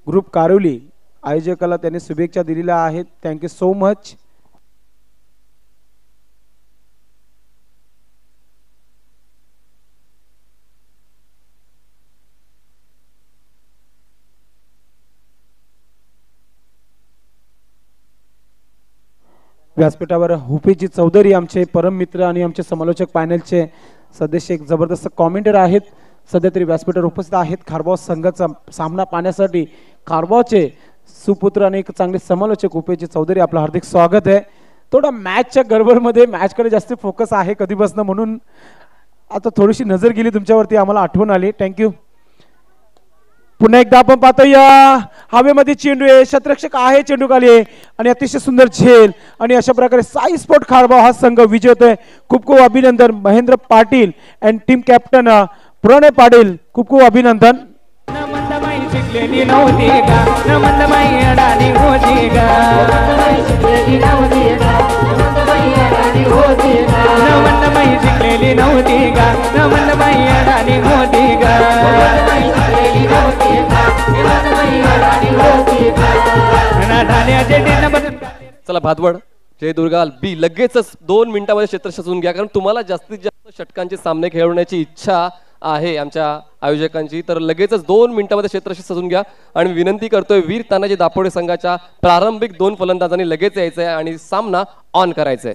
ग्रुप कारोली आयोजकाला त्यांनी शुभेच्छा दिलेल्या आहेत. Thank you so much. व्यासपीठावर हुपेजी चौधरी आमचे परम मित्र आणि आमचे समालोचक पॅनलचे सदस्य एक जबरदस्त कॉमेंटर आहेत. सध्या तरी व्यासपीठावर उपस्थित आहेत. खारबाव संघाचा सामना पाहण्यासाठी खारबावचे सुपुत्र आणि एक चांगले समालोचक हुपेजी चौधरी, आपलं हार्दिक स्वागत आहे. थोडा मॅचच्या गडबडमध्ये मॅचकडे जास्त फोकस आहे कधीपासून, म्हणून आता थोडीशी नजर गेली तुमच्यावरती, आम्हाला आठवण आली. थँक्यू. पुन्हा एकदा आपण पाहतोया हवेमध्ये चेंडू आहे, शतरक्षक आहे चेंडू खाली आणि अतिशय सुंदर झेल आणि अशा प्रकारे साई स्पोर्ट खारबाव हा संघ विजय होतोय. खूप खूप अभिनंदन Mahendra Patil and team captain Pranay Patil, खूप खूप अभिनंदन. चला भातवड जय दुर्गा बी लगेचच 2 मिनिटांमध्ये क्षेत्र सजवून घ्या, कारण तुम्हाला जास्तीत जास्त षटकांचे सामने खेळवण्याची इच्छा आहे आमच्या आयोजकांची. तर लगेचच 2 मिनिटांमध्ये क्षेत्रशी सजून घ्या आणि विनंती करतोय वीर तानाजी दापोडे संघाच्या प्रारंभिक 2 फलंदाजांनी लगेच यायचंय आणि सामना ऑन करायचंय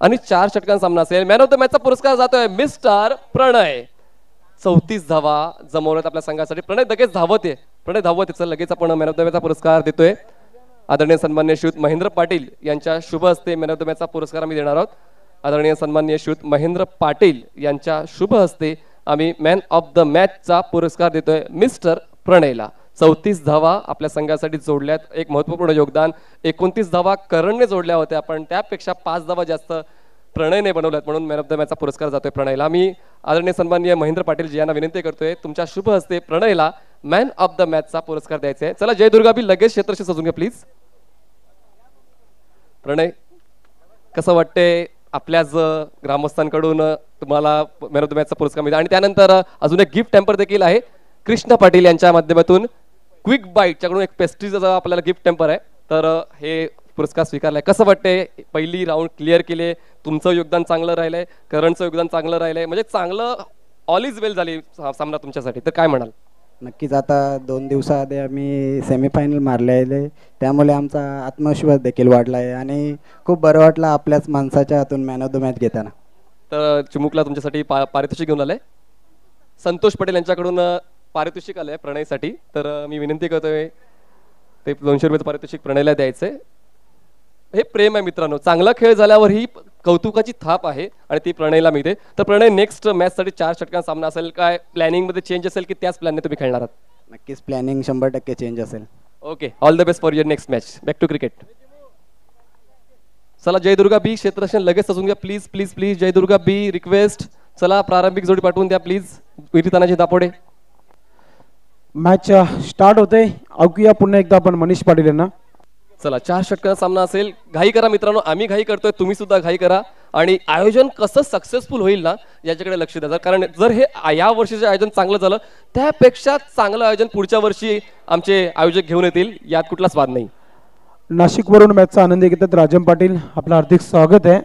आणि 4 षटकांचा सामना असेल. मॅन ऑफ द मॅचचा पुरस्कार जातोय मिस्टर प्रणय. 34 धावा जमवल्यात आपल्या संघासाठी. प्रणय लगेच धावते, प्रणय धावते. चल लगेच आपण मॅन ऑफ द मॅचचा पुरस्कार देतोय. आदरणीय सन्मान्य श्रीयुत महेंद्र पाटील यांच्या शुभ हस्ते मॅन ऑफ द मॅचचा पुरस्कार आम्ही देणार आहोत. आदरणीय सन्मान्य श्रीयुत महेंद्र पाटील यांच्या शुभ हस्ते आम्ही मॅन ऑफ द मॅचचा पुरस्कार देतोय मिस्टर प्रणयला. 34 धावा आपल्या संघासाठी जोडल्यात, एक महत्वपूर्ण योगदान. 29 धावा करणने जोडल्या होत्या, पण त्यापेक्षा 5 धावा जास्त प्रणयने बनवल्यात, म्हणून मॅन ऑफ द मॅचचा पुरस्कार जातोय प्रणयला. मी आदरणीय सन्माननीय महेंद्र पाटील जी यांना विनंती करतोय तुमच्या शुभ हस्ते प्रणयला मॅन ऑफ द मॅचचा पुरस्कार द्यायचा आहे. चला जय दुर्गा बी लगेच क्षेत्रशी सजून घ्या प्लीज. प्रणय, कसं वाटतंय आपल्याच ग्रामस्थांकडून तुम्हाला मॅन ऑफ द मॅचचा पुरस्कार मिळाला आणि त्यानंतर अजून एक गिफ्ट टेम्पर देखील आहे कृष्णा पाटील यांच्या माध्यमातून. क्विक बाईटच्याकडून एक पेस्ट्रीचा आपल्याला गिफ्ट टेम्पर आहे, तर हे पुरस्कार स्वीकारलाय. कसं वाटतंय, पहिली राऊंड क्लिअर केले, तुमचं योगदान चांगलं राहिलंय, करणचं योगदान चांगलं राहिलंय, म्हणजे चांगलं ऑल इज वेल झाली सामना तुमच्यासाठी, तर काय म्हणाल? नक्कीच. आता 2 दिवसाआधी आम्ही सेमीफायनल मारले आहे, त्यामुळे आमचा आत्मविश्वास देखील वाढला आहे आणि खूप बरं वाटलं आपल्याच माणसाच्या हातून मॅन ऑफ द मॅच घेताना. तर चिमुकला तुमच्यासाठी पारितोषिक घेऊन आलंय. संतोष पटेल यांच्याकडून पारितोषिक आलंय प्रणयसाठी, तर मी विनंती करतोय ते 200 रुपयाचं पारितोषिक प्रणयला द्यायचंय. हे प्रेम आहे मित्रांनो, चांगला खेळ झाल्यावर ही कौतुकाची थाप आहे आणि ती प्रणयला मिळते. तर प्रणय, नेक्स्ट मॅच साठी 4 षटकांचा सामना असेल, काय प्लॅनिंग मध्ये चेंज असेल की त्याच प्लॅनने तुम्ही खेळणार आहात? नक्कीच प्लॅनिंग 100% चेंज असेल. Okay, all the best for your next match. Back to cricket. चला जय दुर्गा बी क्षेत्ररक्षण लगेच सजून घ्या please please please. Jai Durga B request. चला प्रारंभिक जोडी पाठवून द्या please. Veer Tanaji Dapode. Match start होते. ऐकूया पुन्हा एकदा आपण मनीष पाटील यांना. चला 4 षटकांचा सामना असेल. घाई करा मित्रांनो, आम्ही घाई करतोय, तुम्ही सुद्धा घाई करा आणि आयोजन कसं सक्सेसफुल होईल ना याच्याकडे लक्ष द्या. कारण जर हे या वर्षीचे आयोजन चांगलं झालं, त्यापेक्षा चांगलं आयोजन पुढच्या वर्षी आमचे आयोजक घेऊन येतील, यात कुठलाच वाद नाही. नाशिकवरून मॅचचा आनंद घेतात राजन पाटील, आपलं हार्दिक स्वागत आहे.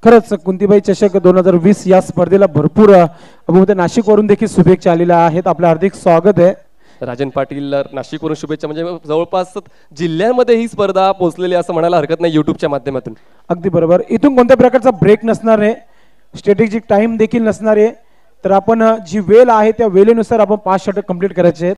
खरंच कुंतीबाई चषक 2020 या स्पर्धेला भरपूर नाशिकवरून देखील शुभेच्छा आलेल्या आहेत. आपलं हार्दिक स्वागत आहे. राजन पाटील नाशिकवरून शुभेच्छा. म्हणजे जवळपास जिल्ह्यांमध्ये ही स्पर्धा पोहोचलेली असं म्हणायला हरकत नाही युट्यूबच्या माध्यमातून. अगदी बरोबर. इथून कोणत्या प्रकारचा ब्रेक नसणार आहे, स्ट्रॅटेजिक टाइम देखील नसणार आहे. तर आपण जी वेळ आहे त्या वेळेनुसार आपण 5 षटक कंप्लीट करायचे आहेत.